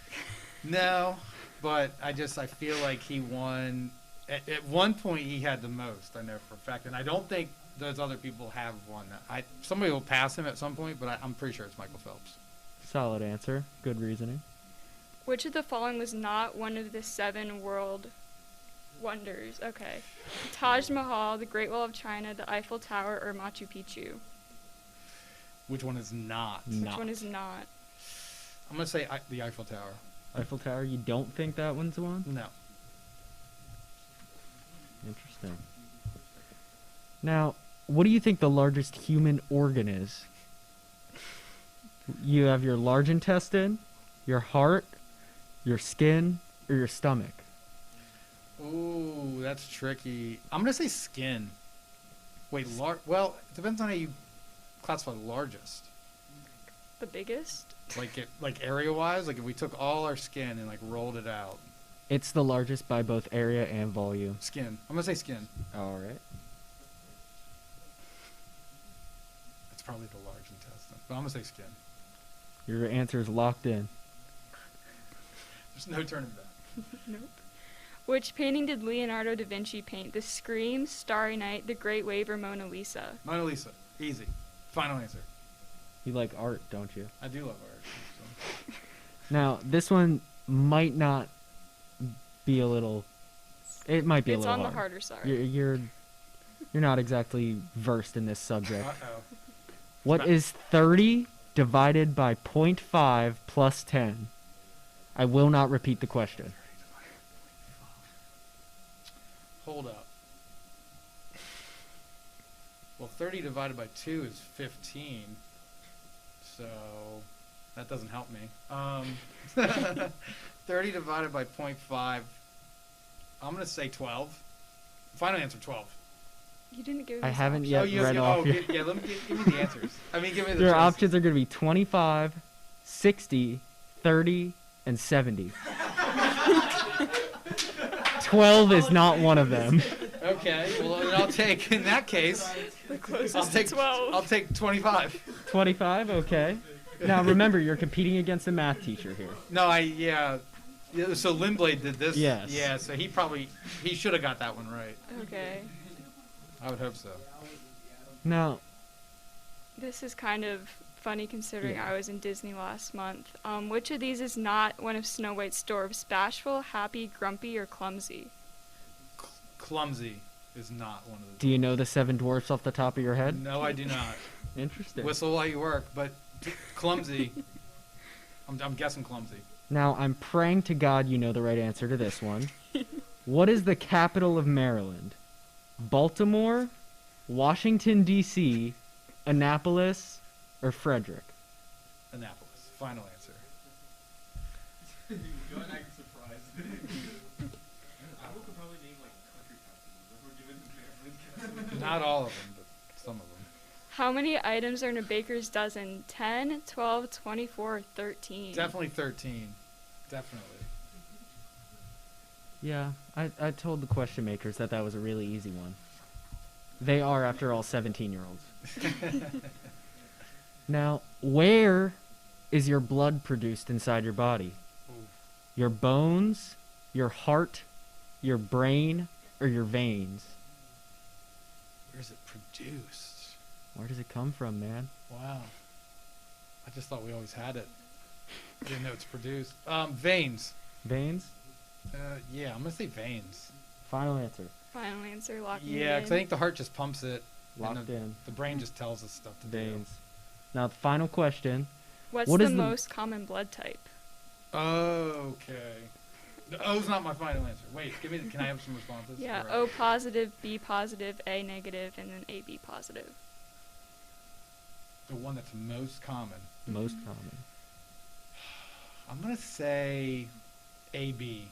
No, but I feel like he won. At one point, he had the most. I know for a fact, and I don't think those other people have won that. Somebody will pass him at some point, but I'm pretty sure it's Michael Phelps. Solid answer. Good reasoning. Which of the following was not one of the 7 world wonders? Okay. Taj Mahal, the Great Wall of China, the Eiffel Tower, or Machu Picchu? Which one is not? Which one is not? I'm gonna say the Eiffel Tower. Eiffel Tower, you don't think that one's one? No. Interesting. Now, what do you think the largest human organ is? You have your large intestine, your heart, your skin, or your stomach. Ooh, that's tricky. I'm gonna say skin. Wait, well, it depends on how you classify largest. The biggest? Like area-wise, like if we took all our skin and like rolled it out. It's the largest by both area and volume. Skin. I'm gonna say skin. All right. That's probably the large intestine, but I'm gonna say skin. Your answer is locked in. There's no turning back. Nope. Which painting did Leonardo da Vinci paint? The Scream, Starry Night, The Great Wave, or Mona Lisa? Mona Lisa. Easy. Final answer. You like art, don't you? I do love art. So. Now, this one might not be a little... It might be a It's little on hard. the harder side. You're not exactly versed in this subject. Uh-oh. What is 30 divided by 0.5 plus 10? I will not repeat the question. Hold up. Well, 30 divided by 2 is 15. So that doesn't help me. 30 divided by 0.5. I'm going to say 12. Final answer, 12. You didn't give me I haven't options. yet read off your... Yeah, let me give me the answers. I mean, give me the Your choices. options are going to be 25, 60, 30, and 70. 12 is not one of them. Okay, well, then I'll take, in that case, The closest I'll take to 12. I'll take 25. 25, okay. Now remember, you're competing against a math teacher here. No, yeah, so Lindblade did this. Yes. Yeah, so he should have got that one right. Okay. I would hope so. Now, This is kind of funny considering Yeah. I was in Disney last month. Which of these is not one of Snow White's dwarfs? Bashful, happy, grumpy, or clumsy? Clumsy is not one of the. do you know the 7 dwarfs off the top of your head? No, I do not. Interesting. Whistle while you work, but clumsy. I'm guessing clumsy. Now, I'm praying to God you know the right answer to this one. What is the capital of Maryland? Baltimore, Washington, D.C., Annapolis, or Frederick? Annapolis. Final answer. Go and act surprised. I could probably name like country towns if we're given Maryland. Not all of them, but some of them. How many items are in a baker's dozen? 10, 12, 24, or 13? Definitely 13. Definitely. Yeah, I told the question makers that was a really easy one. They are, after all, 17-year-olds. Now, where is your blood produced inside your body? Ooh. Your bones, your heart, your brain, or your veins? Where is it produced? Where does it come from, man? Wow. I just thought we always had it. I didn't know it's produced. Veins. Veins? Yeah, I'm gonna say veins. Final answer. Final answer, lock me Yeah, in. because I think the heart just pumps it. Locked and in. the brain just tells us stuff to Veins. Now, the final question. What's what the is the- most common blood type? do. Okay. The O's not my final answer. Wait, can I have some responses? Yeah, Or- O positive, B positive, A negative, and then AB positive. The one that's most common. Most common. I'm gonna say AB.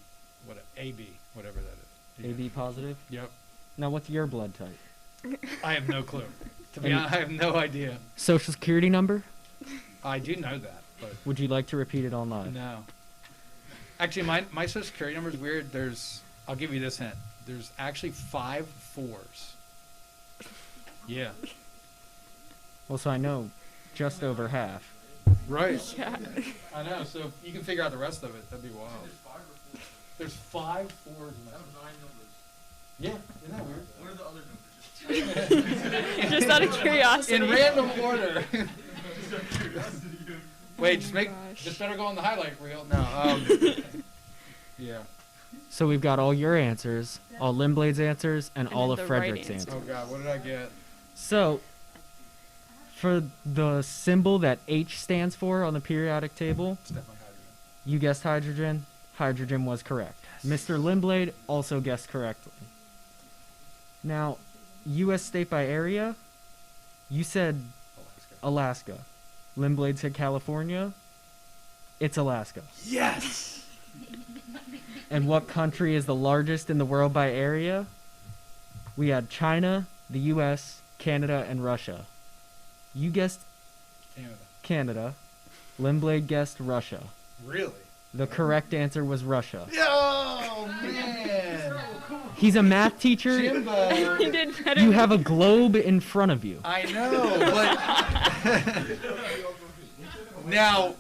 AB, whatever that is. AB positive? Yep. Now, what's your blood type? I have no clue. To be And- honest, I have no idea. Social security number? I do know that, but Would you like to repeat it online? no. Actually, my social security number is weird. I'll give you this hint. There's actually 5 4s. Yeah. Well, so I know just over half. Right. Yeah. I know. So if you can figure out the rest of it, that'd be wild. There's 5 4s in I that. have 9 numbers. Yeah. Isn't that weird? What are the other numbers? Just out of curiosity. In random order. Just out of curiosity. Wait, Gosh. just better go on the highlight reel. No. Yeah. So we've got all your answers, all Lindblade's answers, and And all then of the right Frederick's answer. Oh answers. God, what did I get? So, for the symbol that H stands for on the periodic table, It's definitely hydrogen. you guessed hydrogen. Hydrogen was correct. Mr. Lindblade also guessed correctly. Now, U.S. state by area, you said Alaska. Alaska. Lindblade said California. It's Alaska. Yes. And what country is the largest in the world by area? We had China, the U.S., Canada, and Russia. You guessed Canada. Canada. Lindblade guessed Russia. Really? The correct answer was Russia. Oh man. He's a math teacher. Jimbo. He did better. You have a globe in front of you. I know, but now,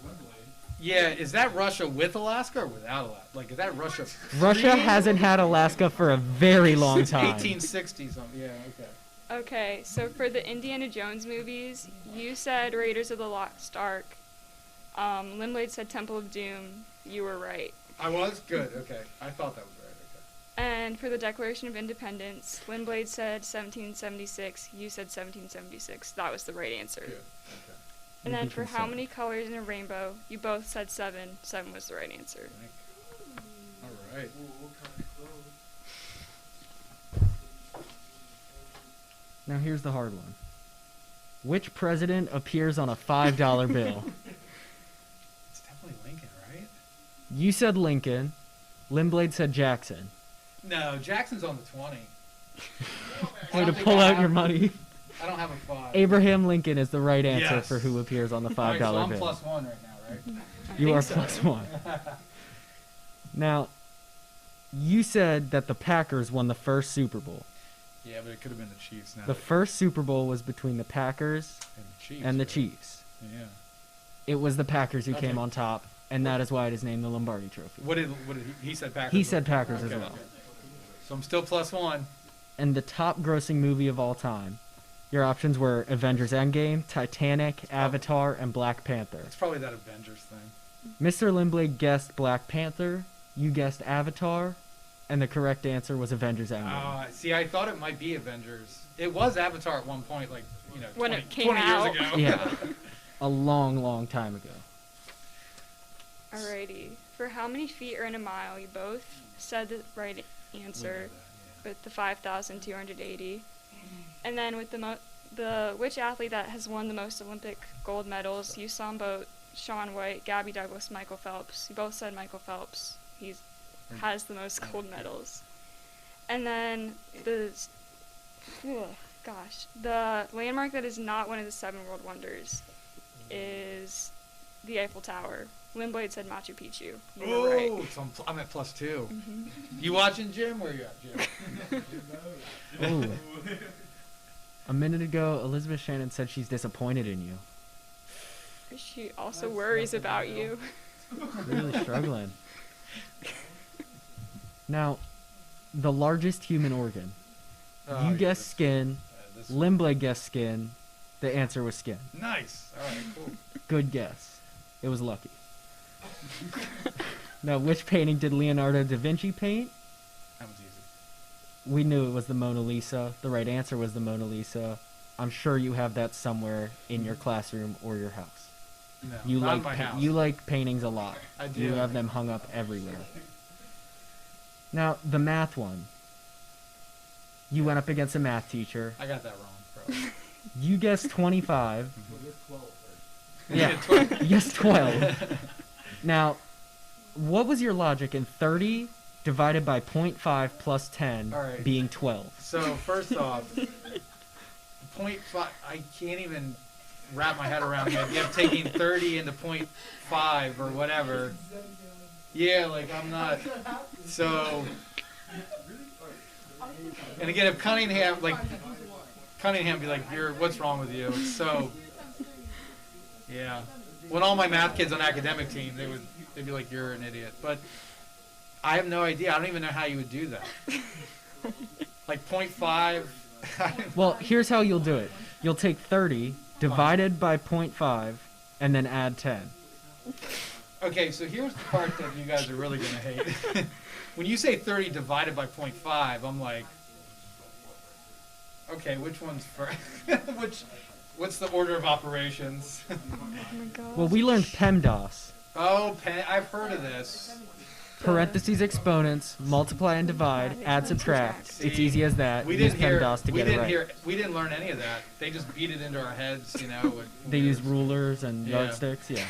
yeah, is that Russia with Alaska or without Alaska? Like, is that Russia? Russia hasn't had Alaska for a very long Since time. 1860 something. Yeah, okay. Okay, so for the Indiana Jones movies, you said Raiders of the Lost Ark. Limblade said Temple of Doom. You were right. I was good. Okay, I thought that was right. Okay. And for the Declaration of Independence, Limblade said 1776. You said 1776. That was the right answer. Good. Okay. And You'd then be for how concerned. many colors in a rainbow, you both said 7. 7 was the right answer. All right. Now here's the hard one. Which president appears on a $5 bill? It's definitely Lincoln, right? You said Lincoln. Limblade said Jackson. No, Jackson's on the 20. I Way don't to think pull I out your have- money. I don't have a 5. Abraham Lincoln is the right answer Yes. for who appears on the $5 All right, so I'm bill. +1 right now, right? You are think +1. Now, you said that the Packers won the first Super Bowl. Yeah, but it could have been the Chiefs now. The first Super Bowl was between the Packers and the Chiefs. and the right? Chiefs. Yeah. It was the Packers who Okay. came on top, and that is why it is named the Lombardi Trophy. What did he said? Packers. He said Packers as Okay. well. So I'm still +1. And the top grossing movie of all time. Your options were Avengers Endgame, Titanic, Avatar, and Black Panther. It's probably that Avengers thing. Mr. Limblade guessed Black Panther, you guessed Avatar, and the correct answer was Avengers Endgame. See, I thought it might be Avengers. It was Avatar at one point, like, When 20, it came 20 out. years ago. Yeah. A long, long time ago. Alrighty. For how many feet are in a mile, you both said the right We know answer that, with the 5,280. And then with the which athlete that has won the most Olympic gold medals, you saw 'em both, Shaun White, Gabby Douglas, Michael Phelps. You both said Michael Phelps. He has the most gold medals. And then the landmark that is not one of the 7 world wonders is the Eiffel Tower. Limblade said Machu Picchu. You were right. Oh, so I'm at +2. Mhm. You watching, Jim? Where you at, Jim? Ooh. A minute ago, Elizabeth Shannon said she's disappointed in you. She also worries about you. Really struggling. Now, the largest human organ. Oh, You guessed skin. this- Limblade guessed skin. The answer was skin. Nice. All right, cool. Good guess. It was lucky. Now, which painting did Leonardo da Vinci paint? That was easy. We knew it was the Mona Lisa. The right answer was the Mona Lisa. I'm sure you have that somewhere in your classroom or your house. No, You not like in my house. you like paintings a lot. I do. You have them hung up everywhere. Now, the math one. You went up against a math teacher. I got that wrong, bro. You guessed 25. Well, you're 12 first. Yeah. You guessed 12. Now, what was your logic in 30 divided by 0.5 plus 10 All right. being 12? So first off, 0.5. I can't even wrap my head around the idea of taking 30 into 0.5 or whatever. Yeah, like I'm not. So, and again, if Cunningham be like, what's wrong with you? So, yeah. When all my math kids on academic team, they'd be like, you're an idiot. But I have no idea. I don't even know how you would do that. Like 0.5. Well, here's how you'll do it. You'll take 30 divided by 0.5 and then add 10. Okay, so here's the part that you guys are really gonna hate. When you say 30 divided by 0.5, I'm like, okay, which one's first? What's the order of operations? Oh my god. Well, we learned PEMDAS. Oh, I've heard of this. Parentheses, exponents, multiply and divide, add, subtract. It's See, easy as that. We Use didn't hear. PEMDAS to We get it didn't right. hear. We didn't learn any of that. They just beat it into our heads, you know. They use rulers and Yeah. yardsticks, yeah.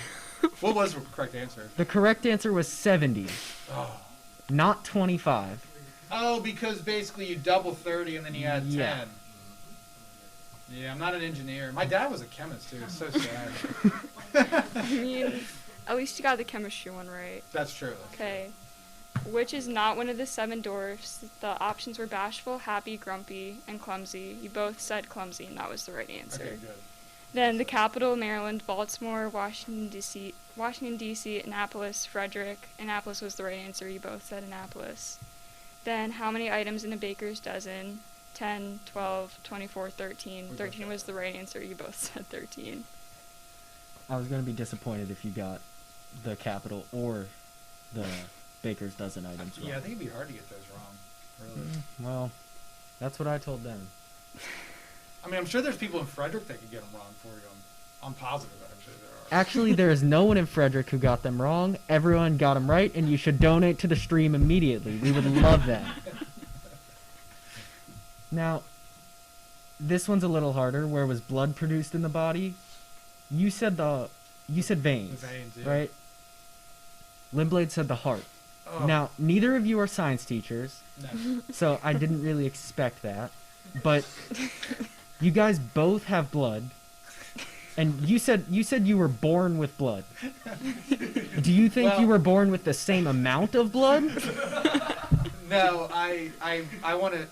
What was the correct answer? The correct answer was 70, Oh. not 25. Oh, because basically you double 30 and then you add 10. Yeah. Yeah, I'm not an engineer. My dad was a chemist too. It's so sad. I mean, at least you got the chemistry one right. That's true. Okay. which is not one of the 7 dwarfs? The options were bashful, happy, grumpy, and clumsy. You both said clumsy, and that was the right answer. Okay, good. Then the capital, Maryland, Baltimore, Washington, D.C., Annapolis, Frederick. Annapolis was the right answer. You both said Annapolis. Then how many items in a baker's dozen? 10, 12, 24, 13. 13 was the right answer. You both said 13. I was going to be disappointed if you got the capital or the baker's dozen items wrong. Yeah, I think it'd be hard to get those wrong. Really. Well, that's what I told them. I mean, I'm sure there's people in Frederick that could get them wrong for you. I'm positive actually there are. Actually, there is no one in Frederick who got them wrong. Everyone got them right, and you should donate to the stream immediately. We would love that. Now, this one's a little harder. Where was blood produced in the body? You said veins, The veins, yeah. right? Limblade said the heart. Oh, Now, neither of you are science teachers, no. so I didn't really expect that. But you guys both have blood, and you said you were born with blood. Do you think you Well- were born with the same amount of blood? No, I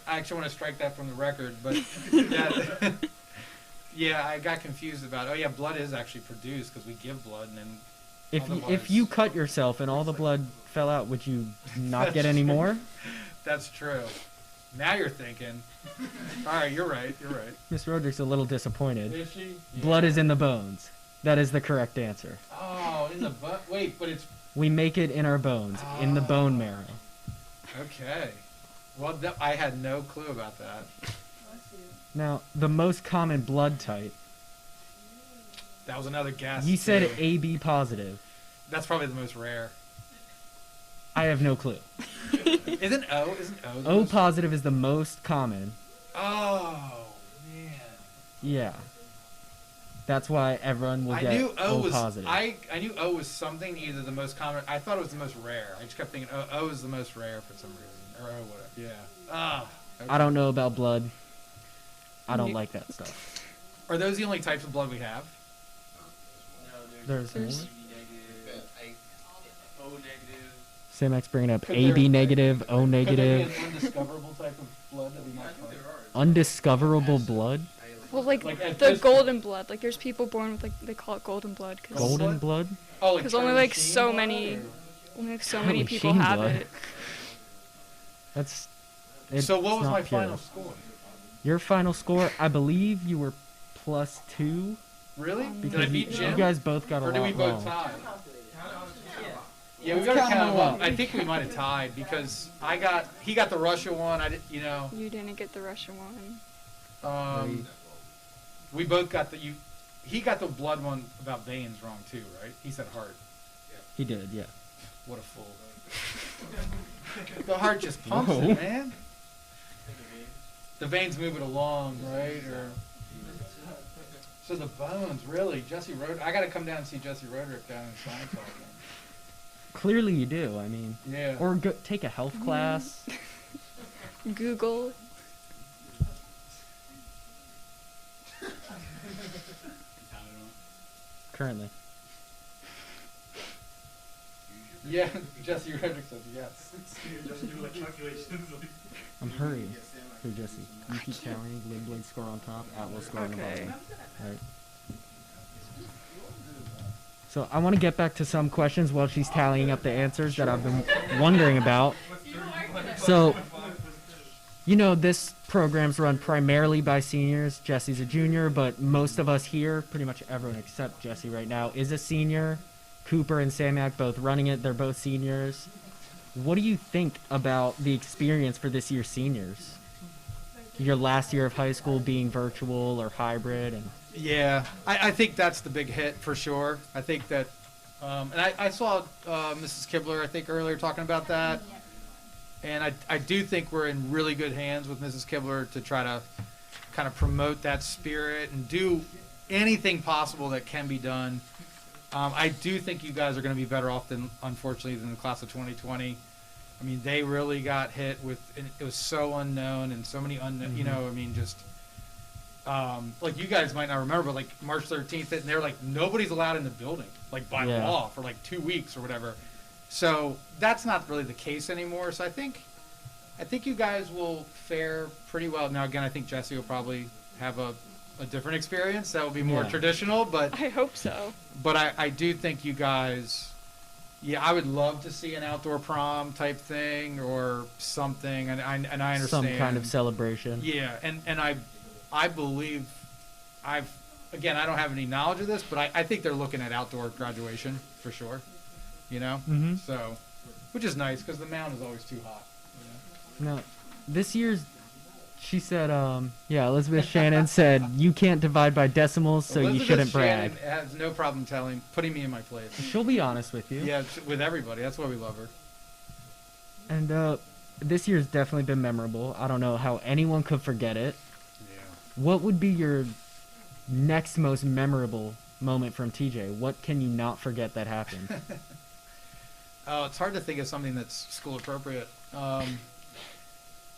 actually want to strike that from the record, but yeah, yeah, I got confused about. Oh yeah, blood is actually produced because we give blood, and then If you cut yourself and all the blood fell out, would you not get any more? That's true. Now you're thinking. All right, you're right. You're right. Miss Roderick's a little disappointed. Is she? Blood Yeah. is in the bones. That is the correct answer. Oh, in the butt. Wait, but it's We make it in our bones, in the bone marrow. okay. Well, I had no clue about that. Now, the most common blood type. That was another guess. You said too. AB positive. That's probably the most rare. I have no clue. Isn't O? The O most- positive is the most common. Oh man. Yeah. That's why everyone will I get knew O was. positive. I knew O was something either the most common. I thought it was the most rare. I just kept thinking O is the most rare for some reason. Or O whatever. Yeah. Ah. I don't know about blood. I don't You- like that stuff. Are those the only types of blood we have? There's more. There's- O negative. Samax bringing up Could AB there- negative, O Could there be negative, an undiscoverable type of blood that we might find? undiscoverable blood, Well, like, Like, at the this- golden blood. Like, there's people born with, like, they call it golden blood. Cause golden blood. Oh, like 'Cause only, Charlie like, Sheen so blood, many- or- only, like, so Charlie many people Sheen have blood. it. That's. So what was not my pure. final score? Your final score, I believe you were +2 Really? because Did I beat you Jim? guys both got a Or did we lot both wrong. tie? Yeah, we Let's gotta count count them them all up. I think we might have tied because he got the Russia one. I did, You didn't get the Russian one. um, we both got he got the blood one about veins wrong too, right? He said heart. He did, yeah. What a fool. The heart just pumps Whoa. it, man. The veins move it along, right? Or so the bones, really. Jesse Roderick. I got to come down and see Jesse Roderick down in science hall again. Clearly you do. I mean, Yeah. or go, take a health class. Google. Currently, Yeah, Jesse Roderick says yes. I'm hurrying. Here, Jesse. You keep counting. Limblade score on top. Atwell score on the Okay. bottom. Right. So I want to get back to some questions while she's tallying up the answers that I've been wondering about. So, this program's run primarily by seniors. Jesse's a junior, but most of us here, pretty much everyone except Jesse right now, is a senior. Cooper and Samac both running it. They're both seniors. What do you think about the experience for this year's seniors? Your last year of high school being virtual or hybrid, and Yeah, I think that's the big hit for sure. I think that, and I saw Mrs. Kibler, I think, earlier talking about that. And I do think we're in really good hands with Mrs. Kibler to try to kind of promote that spirit and do anything possible that can be done. I do think you guys are going to be better off unfortunately, than the class of 2020. I mean, they really got hit with, and it was so unknown and so many unknown, like you guys might not remember, but like March 13th, and they're like, nobody's allowed in the building, like by Yeah. law for like 2 weeks or whatever. So that's not really the case anymore. So I think you guys will fare pretty well. Now again, I think Jesse will probably have a different experience that will be more Yeah. traditional, but I hope so. I do think you guys, yeah, I would love to see an outdoor prom type thing or something, and I understand Some kind of celebration. Yeah, and I believe I don't have any knowledge of this, but I think they're looking at outdoor graduation for sure. You know, Mm-hmm. so which is nice because the mound is always too hot. You know? No, this year's, she said, Elizabeth Shannon said, you can't divide by decimals, so Elizabeth you shouldn't brag. Shannon has no problem putting me in my place. She'll be honest with you. Yeah, with everybody. That's why we love her. And this year's definitely been memorable. I don't know how anyone could forget it. Yeah. What would be your next most memorable moment from TJ? What can you not forget that happened? Oh, it's hard to think of something that's school appropriate.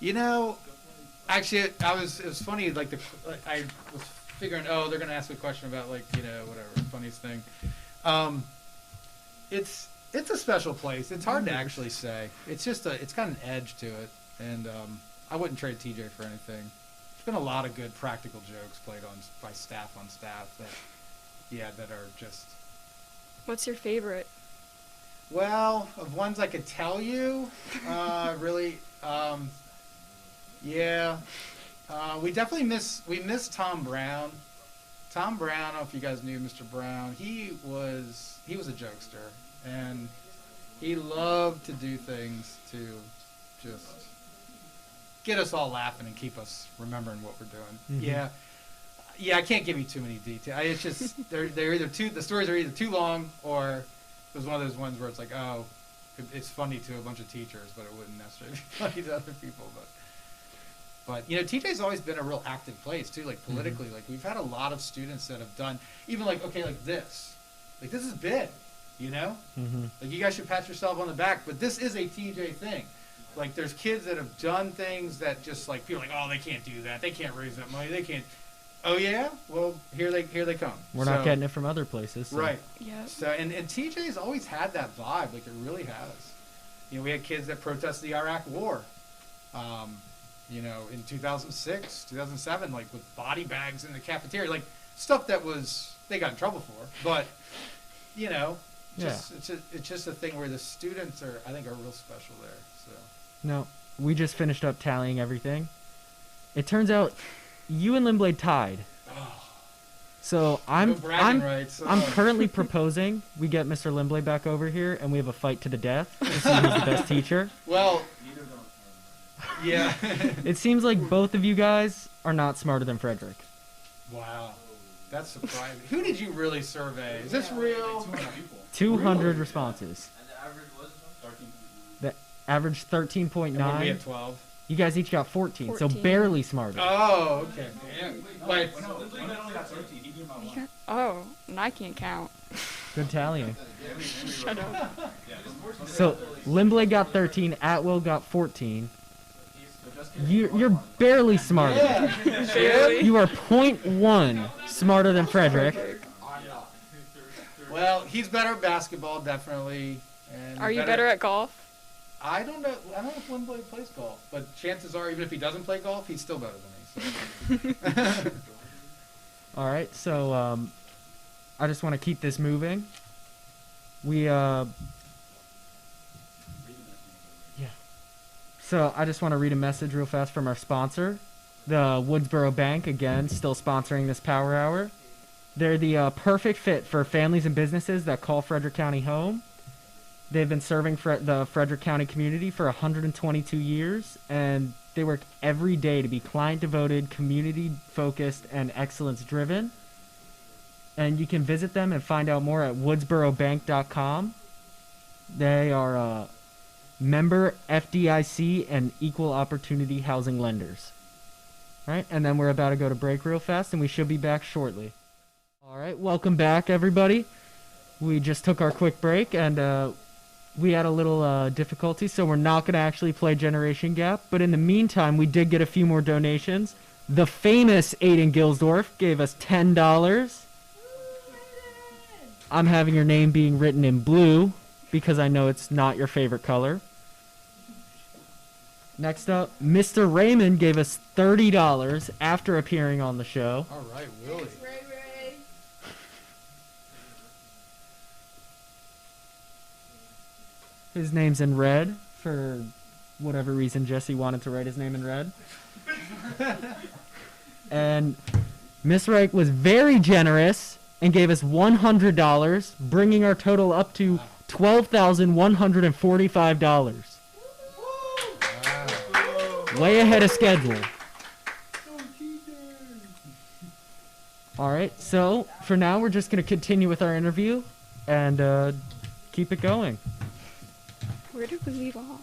You know, actually, it was funny. Like I was figuring, oh, they're gonna ask me a question about like whatever funniest thing. It's a special place. It's hard to actually say. It's got an edge to it, and I wouldn't trade TJ for anything. There's been a lot of good practical jokes played by staff that are just. What's your favorite? Well, of ones I could tell you, really, yeah. We definitely miss Tom Brown. Tom Brown, I don't know if you guys knew Mr. Brown. He was a jokester, and he loved to do things to just get us all laughing and keep us remembering what we're doing. Mhm. Yeah, I can't give you too many details. It's just they're either the stories are either too long, or it was one of those ones where it's like, oh, it's funny to a bunch of teachers, but it wouldn't necessarily be funny to other people. But TJ's always been a real active place too, like politically. Like we've had a lot of students that have done even like this is big, Mm-hmm. like you guys should pat yourself on the back. But this is a TJ thing. Like there's kids that have done things that just like people are like, oh, they can't do that, they can't raise that money, they can't. Oh yeah, well here they come. We're not getting it from other places. So. Right. Yep. So and TJ's always had that vibe, like it really has. We had kids that protested the Iraq War. In 2006, 2007, like with body bags in the cafeteria, like stuff that they got in trouble for. But, it's just a thing where the students are real special there. So. No, we just finished up tallying everything. It turns out you and Limblade tied. Oh, So no bragging rights. I'm currently proposing we get Mr. Limblade back over here and we have a fight to the death to see who's the best teacher. Well, yeah. It seems like both of you guys are not smarter than Frederick. Wow. That's surprising. Who did you really survey? Is this real? 200 responses. And the average was 13.9. The average And when we 13.9. had 12. You guys each got 14, so 14. barely smarter. Oh, okay. Yeah. But No, Lindley only got 13. He beat him by You 1. got- oh, and I can't count. Good tallying. Shut up. So Limblade got 13, Atwell got 14. So just You're barely smarter. yeah. Barely. You are 0.1 smarter than Frederick. Well, he's better at basketball, definitely. And Are you better at golf? I don't know. I don't know if Lindblade plays golf, but chances are, even if he doesn't play golf, he's still better than me. So. All right, so I just want to keep this moving. So I just want to read a message real fast from our sponsor, the Woodsboro Bank, again, still sponsoring this Power Hour. They're the perfect fit for families and businesses that call Frederick County home. They've been serving the Frederick County community for 122 years, and they work every day to be client-devoted, community-focused, and excellence-driven. And you can visit them and find out more at woodsborobank.com. They are member FDIC and equal opportunity housing lenders. All right, and then we're about to go to break real fast, and we should be back shortly. All right, welcome back, everybody. We just took our quick break, and we had a little difficulty, so we're not going to actually play Generation Gap. But in the meantime, we did get a few more donations. The famous Aiden Gilsdorf gave us $10. I'm having your name being written in blue. because I know it's not your favorite color. Next up, Mr. Raymond gave us $30 after appearing on the show. All right, Willie. His name's in red for whatever reason Jesse wanted to write his name in red. And Miss Reich was very generous and gave us $100, bringing our total up to $12,145. Way ahead of schedule. Alright, so for now we're just going to continue with our interview and keep it going. Where did we leave off?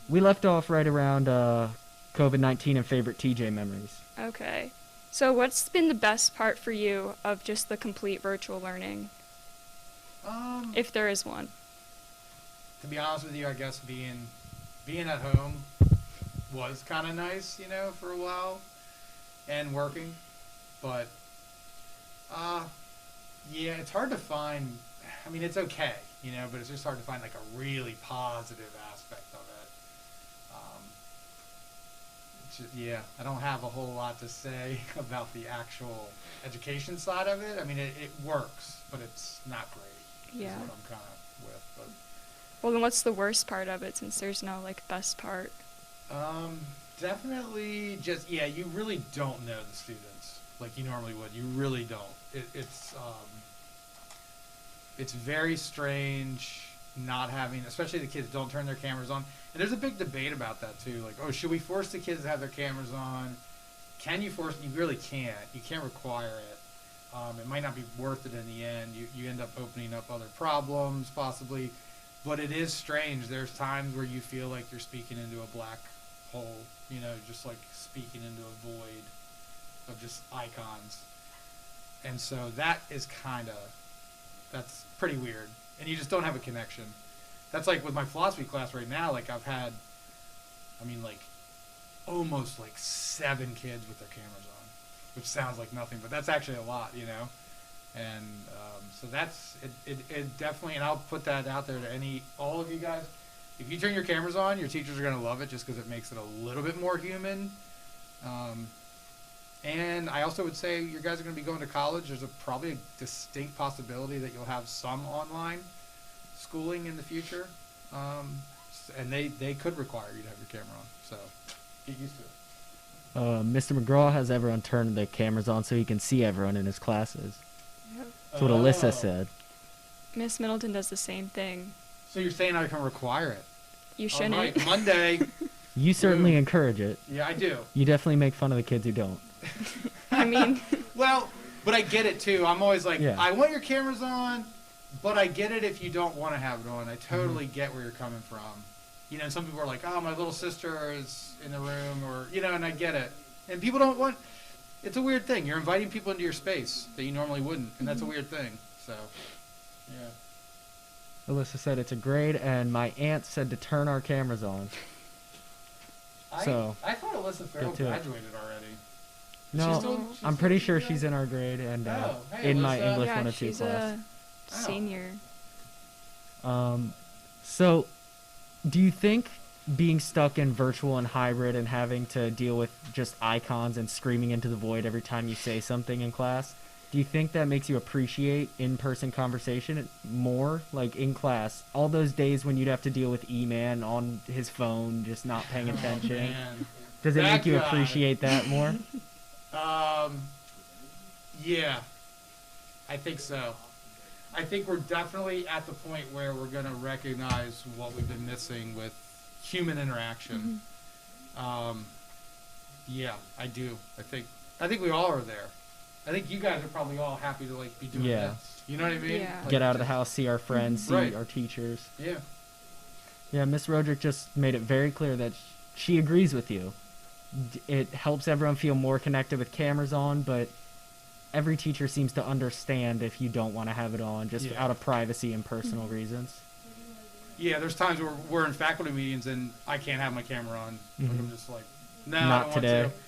We left off right around COVID-19 and favorite TJ memories. Okay. So what's been the best part for you of just the complete virtual learning, if there is one? To be honest with you, I guess being at home was kind of nice, you know, for a while, and working. But yeah, it's hard to find. I mean, it's okay, you know, but it's just hard to find like a really positive aspect of it. Yeah, I don't have a whole lot to say about the actual education side of it. I mean, it works, but it's not great. Yeah. Is what I'm kind of with. But Well, then what's the worst part of it, since there's no, like, best part? definitely just, yeah, you really don't know the students like you normally would. You really don't. It's very strange not having, especially the kids don't turn their cameras on. And there's a big debate about that too. Like, oh, should we force the kids to have their cameras on? Can you force? You really can't. You can't require it. It might not be worth it in the end. You end up opening up other problems possibly. But it is strange. There's times where you feel like you're speaking into a black hole, you know, just like speaking into a void of just icons. And so that is that's pretty weird. And you just don't have a connection. That's like with my philosophy class right now, like I've had, almost 7 kids with their cameras on, which sounds like nothing, but that's actually a lot, you know? And so that's, it definitely, and I'll put that out there to all of you guys. If you turn your cameras on, your teachers are going to love it just because it makes it a little bit more human. And I also would say you guys are going to be going to college. There's probably a distinct possibility that you'll have some online schooling in the future. And they could require you to have your camera on. So get used to it. Mr. McGraw has everyone turn the cameras on so he can see everyone in his classes. That's what Alyssa said. Miss Middleton does the same thing. So you're saying I can require it? You shouldn't. All right, Monday. You certainly encourage it. Yeah, I do. You definitely make fun of the kids who don't. I mean... Well, but I get it too. I'm always like, Yeah. I want your cameras on, but I get it if you don't want to have it on. I totally get where you're coming from. You know, some people are like, oh, my little sister is in the room, or, you know, and I get it. And people don't want, it's a weird thing. You're inviting people into your space that you normally wouldn't, and that's a weird thing. So, yeah. Alyssa said it's a grade, and my aunt said to turn our cameras on. I thought Alyssa Farrell Get to it. graduated already. No, I'm pretty sure she's in our grade and hey, in my Alyssa. English yeah, 102 she's class. a senior. So, do you think being stuck in virtual and hybrid and having to deal with just icons and screaming into the void every time you say something in class, do you think that makes you appreciate in-person conversation more? Like in class, all those days when you'd have to deal with E-Man on his phone, just not paying attention. Man. Does it That make you guy. appreciate that more? Yeah, I think so. I think we're definitely at the point where we're going to recognize what we've been missing with human interaction. Yeah, I do. I think we all are there. I think you guys are probably all happy to be doing Yeah. this. You know what I mean? Yeah. Get out of the house, see our friends, see Right. our teachers. Yeah. Yeah, Miss Roderick just made it very clear that she agrees with you. It helps everyone feel more connected with cameras on, but every teacher seems to understand if you don't want to have it on, just Yeah. out of privacy and personal reasons. Yeah, there's times where we're in faculty meetings and I can't have my camera on. Like, I'm just like, no, I Not don't today. want to.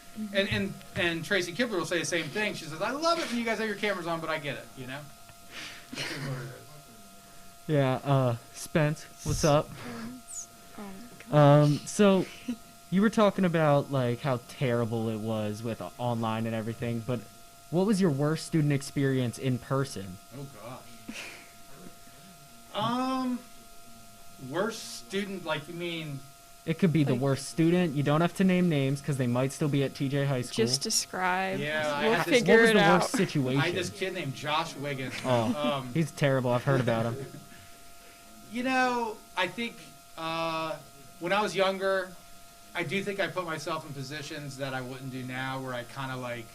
And Tracy Kibler will say the same thing. She says, I love it when you guys have your cameras on, but I get it, you know? That's just what it is. Yeah, Spence, what's up? Oh my gosh. So you were talking about like how terrible it was with online and everything, but what was your worst student experience in person? Oh gosh. Worst student, like you mean? It could be the Like- worst student. You don't have to name names because they might still be at TJ High School. Just describe. Yeah, I we'll had this- what figure was it the out. worst situation? I had this kid named Josh Wiggins. Oh, he's terrible. I've heard about him. You know, I think when I was younger, I do think I put myself in positions that I wouldn't do now, where I kind of like,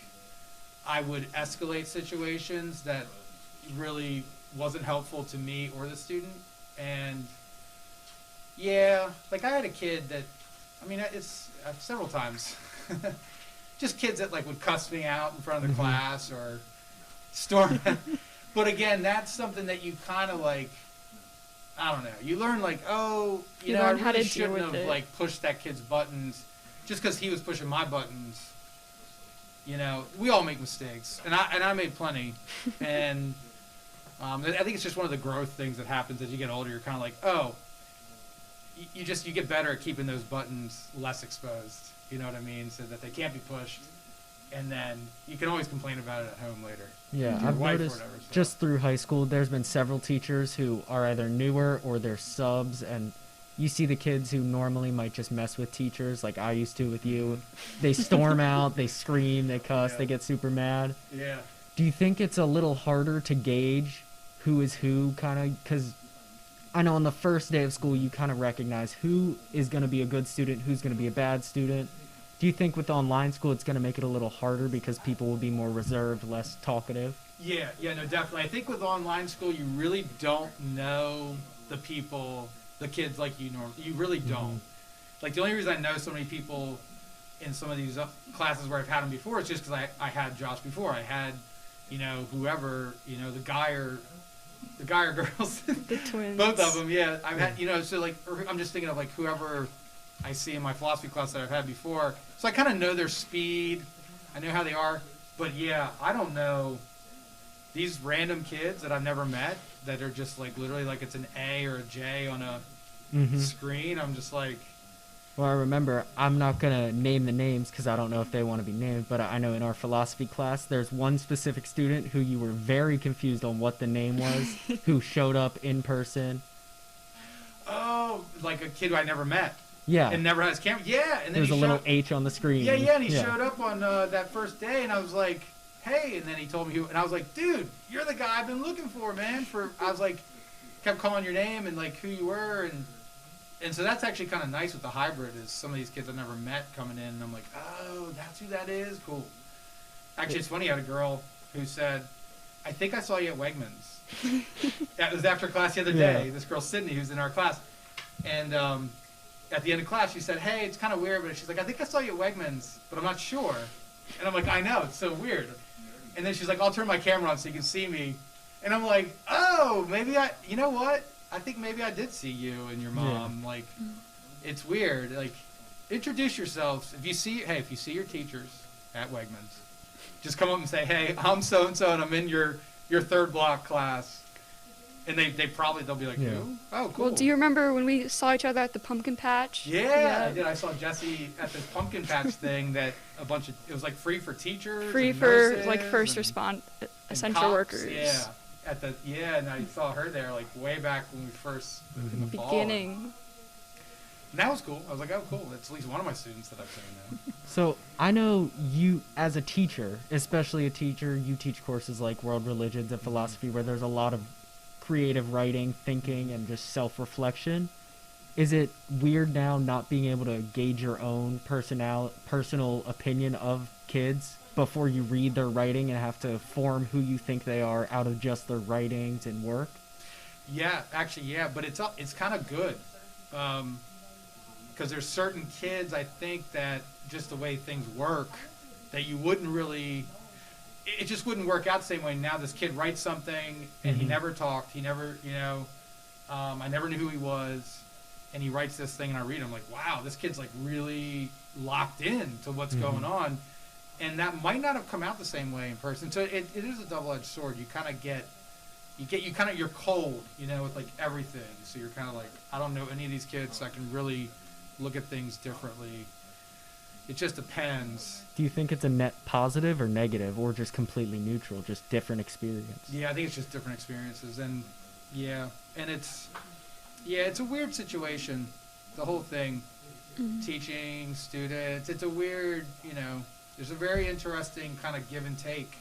I would escalate situations that really wasn't helpful to me or the student. And yeah, like I had a kid that, I mean, it's several times, just kids that like would cuss me out in front of the class or storm. But again, that's something that you kind of like, I don't know. You learn like, oh, you know, I learn how really to deal shouldn't with have it. like pushed that kid's buttons just because he was pushing my buttons. You know, we all make mistakes, and I made plenty. And I think it's just one of the growth things that happens as you get older. You're kind of like, oh, you get better at keeping those buttons less exposed. You know what I mean? So that they can't be pushed, and then you can always complain about it at home later. Yeah, Your I've wife or noticed whatever, so. just through high school, there's been several teachers who are either newer or they're subs, and you see the kids who normally might just mess with teachers, like I used to with you. They storm out, they scream, they cuss, Yeah. they get super mad. Yeah. Do you think it's a little harder to gauge who is who, kind of? Because I know on the first day of school, you kind of recognize who is going to be a good student, who's going to be a bad student. Do you think with online school, it's going to make it a little harder because people will be more reserved, less talkative? Yeah, no, definitely. I think with online school, you really don't know the people, the kids like you normally. You really don't. Like the only reason I know so many people in some of these classes where I've had them before is just because I had Josh before. I had, you know, whoever, you know, the guy or girls, The twins. both of them. Yeah, I've had, you know, so like I'm just thinking of like whoever I see in my philosophy class that I've had before. So I kind of know their speed. I know how they are. But yeah, I don't know these random kids that I've never met that are just like literally like it's an A or a J on a screen. I'm just like, Well, I remember, I'm not going to name the names because I don't know if they want to be named, but I know in our philosophy class, there's one specific student who you were very confused on what the name was, who showed up in person. oh, like a kid who I never met Yeah, and never has camera. Yeah, and then there was he a little showed, H on the screen. yeah, and he showed up on that first day, and I was like, hey, and then he told me who, and I was like, dude, you're the guy I've been looking for, man. I was like, kept calling your name and like who you were, and so that's actually kind of nice with the hybrid is some of these kids I've never met coming in, and I'm like, oh, that's who that is? Cool. Actually, it's funny, I had a girl who said, I think I saw you at Wegmans. That was after class the other day. Yeah. This girl, Sydney, who's in our class. And at the end of class, she said, hey, it's kind of weird, but she's like, I think I saw you at Wegmans, but I'm not sure. And I'm like, I know, it's so weird. And then she's like, I'll turn my camera on so you can see me. And I'm like, oh, maybe you know what? I think maybe I did see you and your mom. Like, it's weird. Like, introduce yourselves. If you see your teachers at Wegmans, just come up and say, hey, I'm so-and-so and I'm in your third block class. And they'll be like, Yeah. who? Oh, cool. Well, do you remember when we saw each other at the pumpkin patch? Yeah, I did. I saw Jesse at this pumpkin patch thing that it was like free for teachers. Free and for nurses like first and essential cops. workers. Yeah, and I saw her there like way back when we first in the fall. Beginning. And that was cool. I was like, oh, cool. That's at least one of my students that I've seen now. So I know you, as a teacher, especially a teacher, you teach courses like world religions and philosophy where there's a lot of creative writing, thinking, and just self-reflection. Is it weird now not being able to gauge your own personal opinion of kids before you read their writing and have to form who you think they are out of just their writings and work? Yeah, actually, yeah, but it's kind of good. Because there's certain kids, I think, that just the way things work, that you wouldn't really... It just wouldn't work out the same way. Now this kid writes something, and he never talked. He never, I never knew who he was. And he writes this thing, and I read it. I'm like, wow, this kid's like really locked in to what's going on. And that might not have come out the same way in person. So it is a double-edged sword. You kind of get you're cold, with like everything. So you're kind of like, I don't know any of these kids, so I can really look at things differently. It just depends. Do you think it's a net positive or negative, or just completely neutral, just different experience? Yeah, I think it's just different experiences, and it's a weird situation, the whole thing, teaching students. It's a weird, there's a very interesting kind of give and take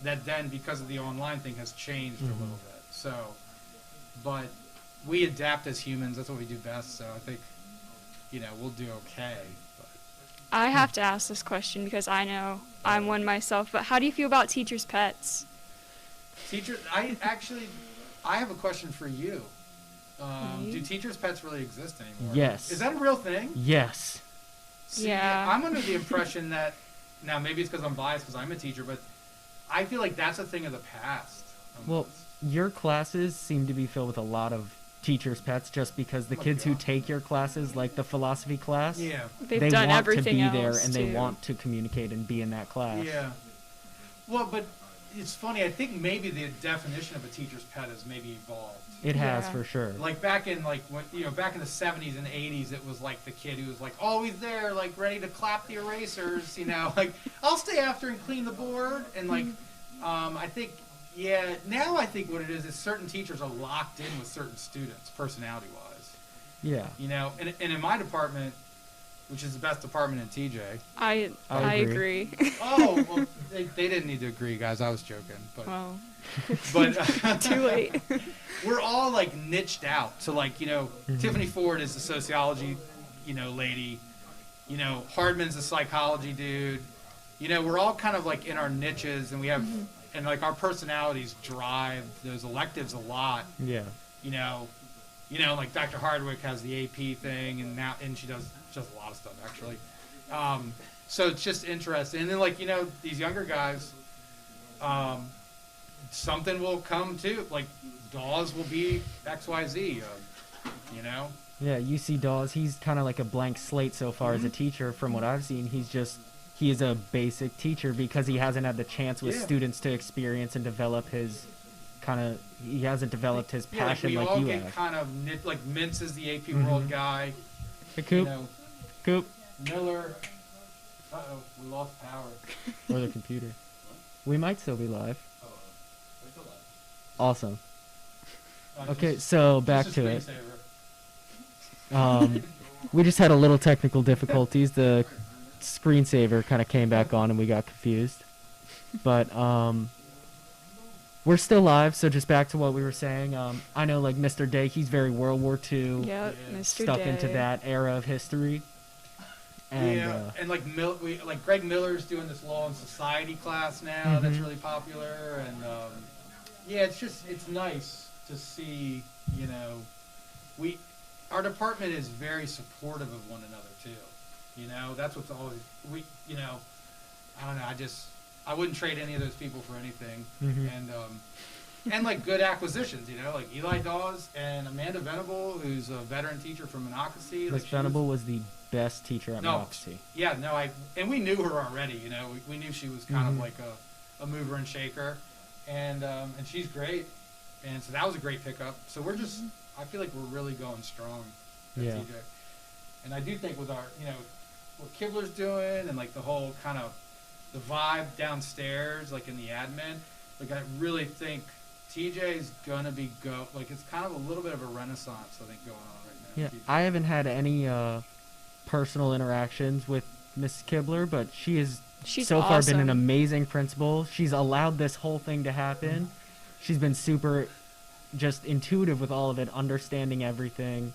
that then, because of the online thing, has changed a little bit. So, but we adapt as humans. That's what we do best. So I think, we'll do okay. But. I have to ask this question because I know I'm one myself, but how do you feel about teachers' pets? I have a question for you. Do teachers' pets really exist anymore? Yes. Is that a real thing? Yes. See, Yeah. I'm under the impression that, now maybe it's because I'm biased because I'm a teacher, but I feel like that's a thing of the past. Well, your classes seem to be filled with a lot of teachers' pets, just because the kids who take your classes, like the philosophy class, They've they done want everything to be there else, and they too. want to communicate and be in that class. Yeah. Well, but it's funny. I think maybe the definition of a teacher's pet has maybe evolved. It has Yeah. for sure. Like back in back in the 70s and 80s, it was like the kid who was like always there, like ready to clap the erasers. Like I'll stay after and clean the board. And like, I think now I think what it is certain teachers are locked in with certain students, personality wise. Yeah. And in my department, which is the best department in TJ. I agree. agree. Oh, well, they didn't need to agree, guys. I was joking, but Well, but too late. we're all like niched out. So like Tiffany Ford is the sociology, lady. Hardman's the psychology dude. We're all kind of like in our niches, and we have and like our personalities drive those electives a lot. Yeah. Like Dr. Hardwick has the AP thing, and she does just a lot of stuff actually. So it's just interesting. And then like these younger guys, something will come too. Like Dawes will be XYZ. Yeah, UC Dawes, he's kind of like a blank slate so far as a teacher. From what I've seen, he is a basic teacher because he hasn't had the chance with students to experience and develop his he hasn't developed his passion like you we all have. get kind of like Mintz is the AP World guy. Hey, Coop. Coop. Miller. Uh-oh, we lost power. Or the computer. We might still be live. Awesome. Okay, so back to it. We just had a little technical difficulties. The screensaver kind of came back on and we got confused. But we're still live, so just back to what we were saying. I know like Mr. Day, he's very World War II, Yep, Mr. stuck Day. into that era of history. And, and like Greg Miller's doing this Law and Society class now. That's really popular, and it's nice to see. Our department is very supportive of one another too. That's what's always I don't know. I wouldn't trade any of those people for anything, and like good acquisitions. Like Eli Dawes and Amanda Venable, who's a veteran teacher from Monocacy. Miss Venable was the best teacher at Monocacy. Yeah, no, and we knew her already. We knew she was kind of like a mover and shaker, and she's great, and so that was a great pickup. So we're just, I feel like we're really going strong at TJ, and I do think with our, what Kibler's doing and like the whole kind of the vibe downstairs, like in the admin, like I really think TJ's gonna be like it's kind of a little bit of a renaissance I think going on right now. Yeah, I haven't had any personal interactions with Miss Kibler, but she's so far been an amazing principal. She's allowed this whole thing to happen. She's been super just intuitive with all of it, understanding everything.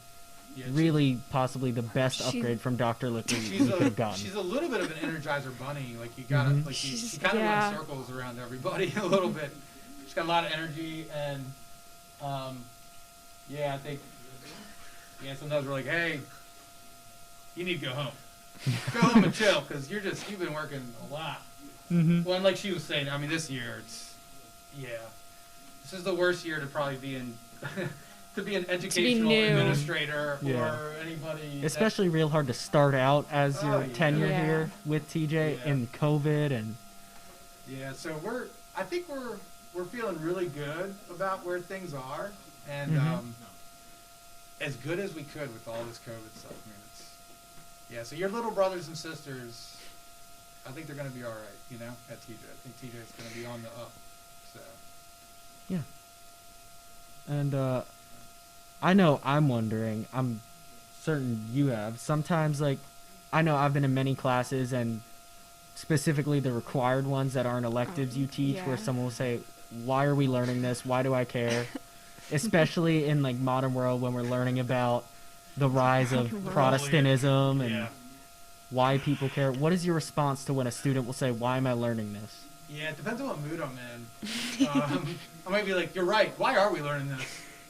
Yeah, really possibly the best upgrade from Dr. Lippy we could have gotten. She's a little bit of an Energizer bunny. Like you gotta like she kind of runs circles around everybody a little bit. She's got a lot of energy, and I think sometimes we're like, hey, you need to go home. Go home and chill, because you've been working a lot. Well, and like she was saying, I mean, this year this is the worst year to probably be in to be an educational administrator or anybody. Especially real hard to start out as your tenure here with TJ and COVID and. Yeah, so I think we're we're feeling really good about where things are, and as good as we could with all this COVID stuff. I mean, yeah. So your little brothers and sisters, I think they're going to be all right. You know, at TJ. I think TJ is going to be on the up. So. Yeah. And I know I'm wondering. I'm certain you have. Sometimes, like, I know I've been in many classes, and specifically the required ones that aren't electives you teach, where someone will say, "Why are we learning this? Why do I care?" Especially in like modern world when we're learning about the rise of Protestantism and why people care. What is your response to when a student will say, "Why am I learning this?" Yeah, it depends on what mood I'm in. I might be like, "You're right. Why are we learning this?"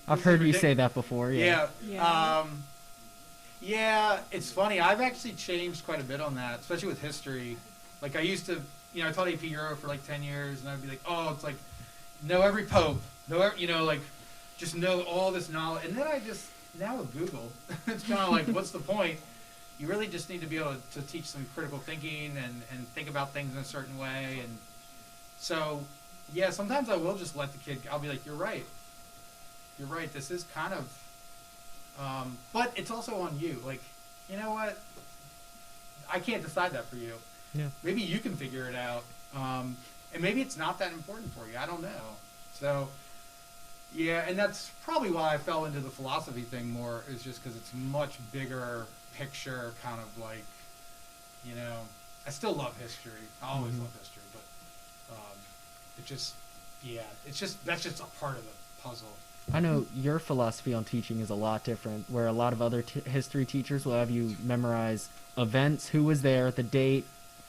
I've heard you say that before. Yeah. Yeah, it's funny. I've actually changed quite a bit on that, especially with history. Like I used to, I taught AP Euro for like 10 years, and I'd be like, "Oh, it's like know every pope, like just know all this knowledge." And then now with Google, it's kind of like, what's the point? You really just need to be able to teach some critical thinking and think about things in a certain way. And so, yeah, sometimes I will just let the kid, I'll be like, "You're right. You're right. This is kind of, but it's also on you. Like, you know what? I can't decide that for you. Yeah. Maybe you can figure it out. And maybe it's not that important for you. I don't know." So, yeah, and that's probably why I fell into the philosophy thing more, is just because it's much bigger picture, kind of like, I still love history. I always love history, but that's just a part of the puzzle. I know your philosophy on teaching is a lot different, where a lot of other history teachers will have you memorize events, who was there, the date,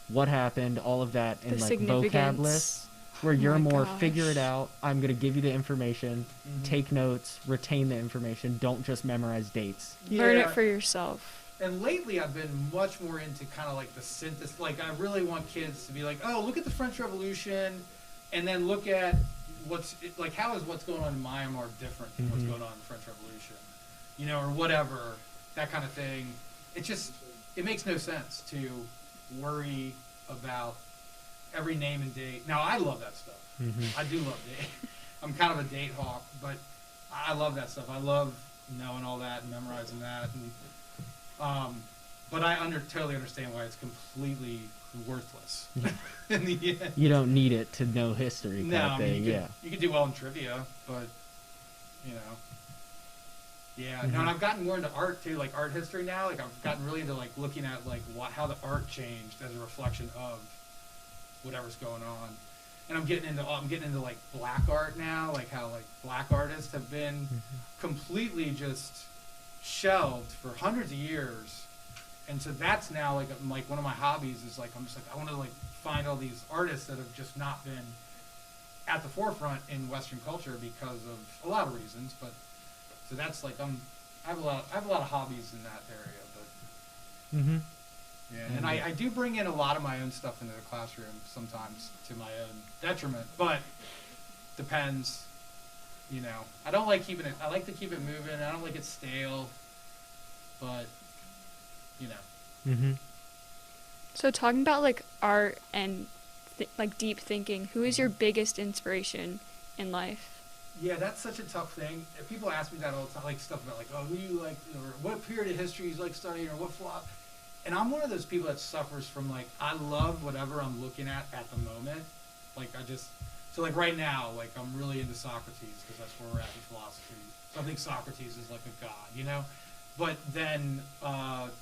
what happened, all of that in like vocab lists, where you're more figure it out. I'm going to give you the information, take notes, retain the information, don't just memorize dates. Learn it for yourself. And lately I've been much more into kind of like the synthesis. Like I really want kids to be like, "Oh, look at the French Revolution," and then look at how is what's going on in Myanmar different than what's going on in the French Revolution, or whatever, that kind of thing. It makes no sense to worry about every name and date. Now, I love that stuff. I do love date. I'm kind of a date hawk, but I love that stuff. I love knowing all that and memorizing that. And, but I totally understand why it's completely worthless in the end. You don't need it to know history. You could do well in trivia, but, Yeah, no, and I've gotten more into art too, like art history now. Like I've gotten really into like looking at like how the art changed as a reflection of whatever's going on. And I'm getting into like black art now, like how like black artists have been completely just shelved for hundreds of years. And so that's now like one of my hobbies is like I'm just like I want to like find all these artists that have just not been at the forefront in Western culture because of a lot of reasons, but so that's like I have a lot of hobbies in that area, but yeah, and I do bring in a lot of my own stuff into the classroom sometimes to my own detriment, but depends, I don't like keeping it. I like to keep it moving. I don't like it stale, but So talking about like art and like deep thinking, who is your biggest inspiration in life? Yeah, that's such a tough thing. If people ask me that all the time, like stuff about like, "Oh, who do you like, or what period of history you like studying, or what philosophy?" And I'm one of those people that suffers from like, I love whatever I'm looking at the moment. Like so like right now, like I'm really into Socrates because that's where we're at in philosophy. So I think Socrates is like a god, But then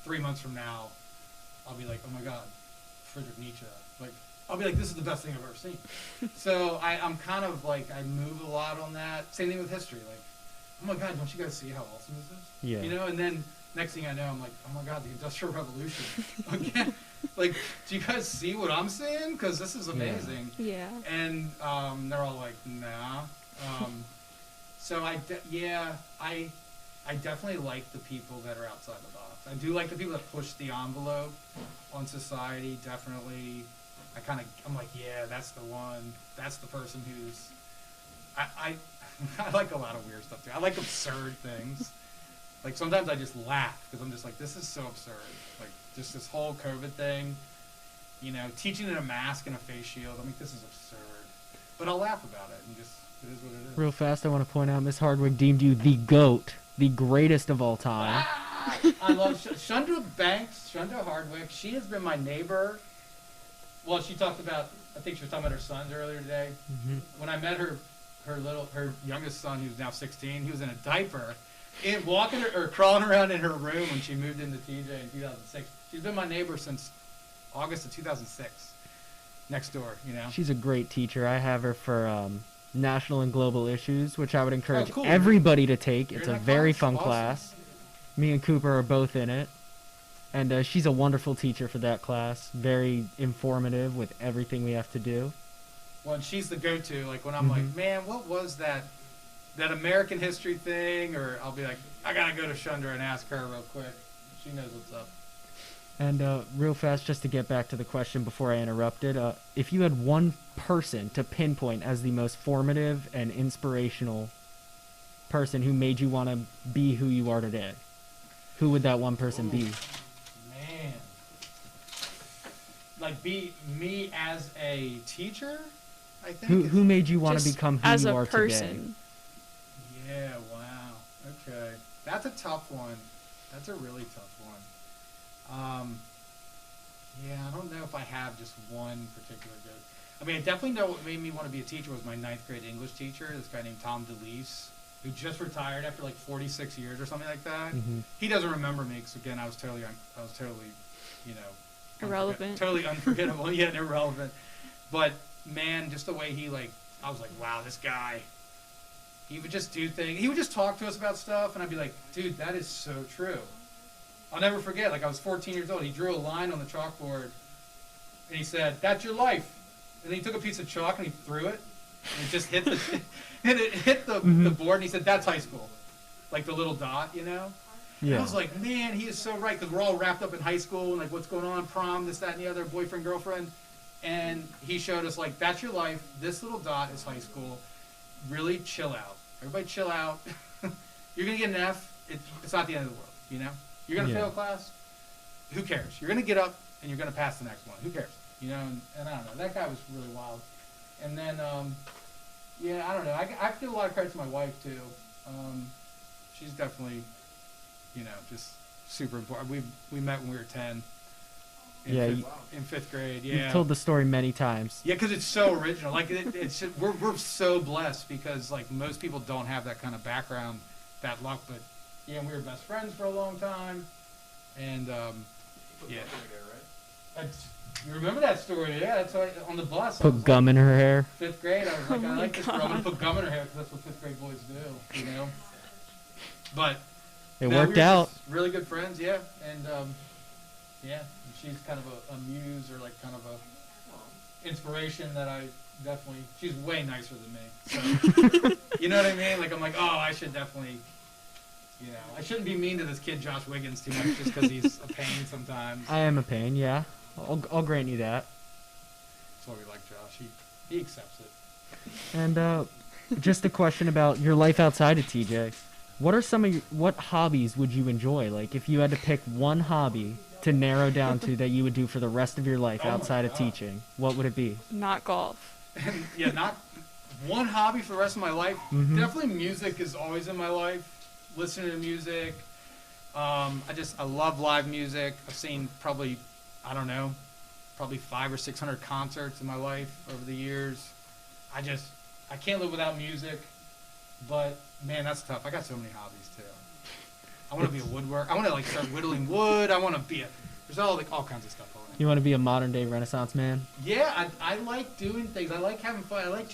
3 months from now, I'll be like, "Oh my God, Frederick Nietzsche." Like I'll be like, "This is the best thing I've ever seen." So I'm kind of like, I move a lot on that. Same thing with history. Like, "Oh my God, don't you guys see how awesome this is?" Yeah. And then next thing I know, I'm like, "Oh my God, the Industrial Revolution." Again, like, do you guys see what I'm seeing? Because this is amazing. Yeah. And they're all like, "Nah." So I definitely like the people that are outside the box. I do like the people that push the envelope on society, definitely. I'm like, yeah, that's the one. That's the person who's... I like a lot of weird stuff, too. I like absurd things. Like, sometimes I just laugh, because I'm just like, this is so absurd. Like, just this whole COVID thing, teaching in a mask and a face shield. I mean, this is absurd. but I'll laugh about it and just it is what it is. Real fast, I want to point out Miss Hardwick deemed you the GOAT, the greatest of all time. Ah, I love Shundra Banks, Shundra Hardwick. She has been my neighbor. Well, she talked about, I think she was talking about her sons earlier today. Mhm. When I met her youngest son, who's now 16, he was in a diaper, and walking or crawling around in her room when she moved into TJ in 2006. She's been my neighbor since August of 2006. Next door, you know. She's a great teacher. I have her for national and global issues, which I would encourage cool. everybody to take. You're It's in a that very class? fun Awesome. class. Me and Cooper are both in it. And she's a wonderful teacher for that class. Very informative with everything we have to do. Well, and she's the go-to. Like when I'm like, man, what was that American history thing? Or I'll be like, I gotta go to Shundra and ask her real quick. She knows what's up. And real fast, just to get back to the question before I interrupted, if you had one person to pinpoint as the most formative and inspirational person who made you want to be who you are today, who would that one person be? Man. Like be me as a teacher, I think. Who made you want to Just become who as you a are person. Today? Yeah, wow. Okay. That's a tough one. That's a really tough one. Yeah, I don't know if I have just one particular good. I mean, I definitely know what made me want to be a teacher was my 9th grade English teacher, this guy named Tom DeLeese, who just retired after like 46 years or something like that. Mhm. He doesn't remember me because again, I was totally, you know, Irrelevant. totally unforgettable, yeah, and irrelevant. But man, just the way he I was like, wow, this guy. He would just do things. He would just talk to us about stuff, and I'd be like, dude, that is so true. I'll never forget. Like I was 14 years old. He drew a line on the chalkboard, and he said, "That's your life." And then he took a piece of chalk and he threw it, and it just hit the hit the board. And he said, "That's high school," like the little dot, you know. And I was like, man, he is so right, because we're all wrapped up in high school and like what's going on, prom, this, that, and the other, boyfriend, girlfriend. And he showed us like, that's your life. This little dot is high school. Really chill out. Everybody chill out. You're gonna get an F. It's not the end of the world, you know. You're gonna fail class. Who cares? You're gonna get up and you're gonna pass the next one. Who cares? You know. And I don't know. That guy was really wild. And then, yeah, I don't know. I feel a lot of credit to my wife too. She's definitely, you know, just super important. We met when we were 10. In fifth grade. Yeah. You've told the story many times. Yeah, because it's so original. Like it's we're so blessed because like most people don't have that kind of background, that luck. But yeah, we were best friends for a long time, and yeah. You remember that story? Yeah, that's why on the bus. Put gum in her hair. 5th grade. I was like, Oh I my like this girl. I'm gonna God. put gum in her hair because that's what 5th grade boys do, you know. But It no, we worked were out. just really good friends, yeah, and yeah, she's kind of a muse or like kind of a inspiration that I definitely. She's way nicer than me, so you know what I mean. Like I'm like, oh, I should definitely, you know, I shouldn't be mean to this kid Josh Wiggins too much just because he's a pain sometimes. I am a pain, yeah. I'll grant you that. That's why we like Josh. He accepts it. And just a question about your life outside of TJ. What are what hobbies would you enjoy? Like if you had to pick one hobby to narrow down to that you would do for the rest of your life Oh my outside of God. teaching, what would it be? Not golf. Yeah, not one hobby for the rest of my life. Mhm. Definitely music is always in my life. Listening to music. I love live music. I've seen probably 500 or 600 concerts in my life over the years. I can't live without music. But man, that's tough. I got so many hobbies too. I want to be a woodworker. I want to like start whittling wood. I want to be there's all kinds of stuff. You want to be a modern day Renaissance man? Yeah, I like doing things. I like having fun. I like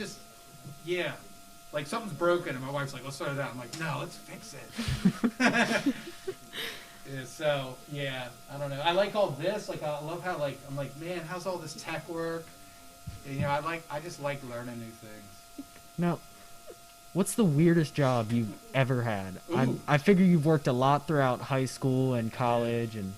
like something's broken and my wife's like, let's sort it out. I'm like, no, let's fix it. Yeah, so yeah, I don't know. I like all this. Like I love how like I'm like, man, how's all this tech work? And, you know, I just like learning new things. Now, what's the weirdest job you've ever had? Ooh. I figure you've worked a lot throughout high school and college and.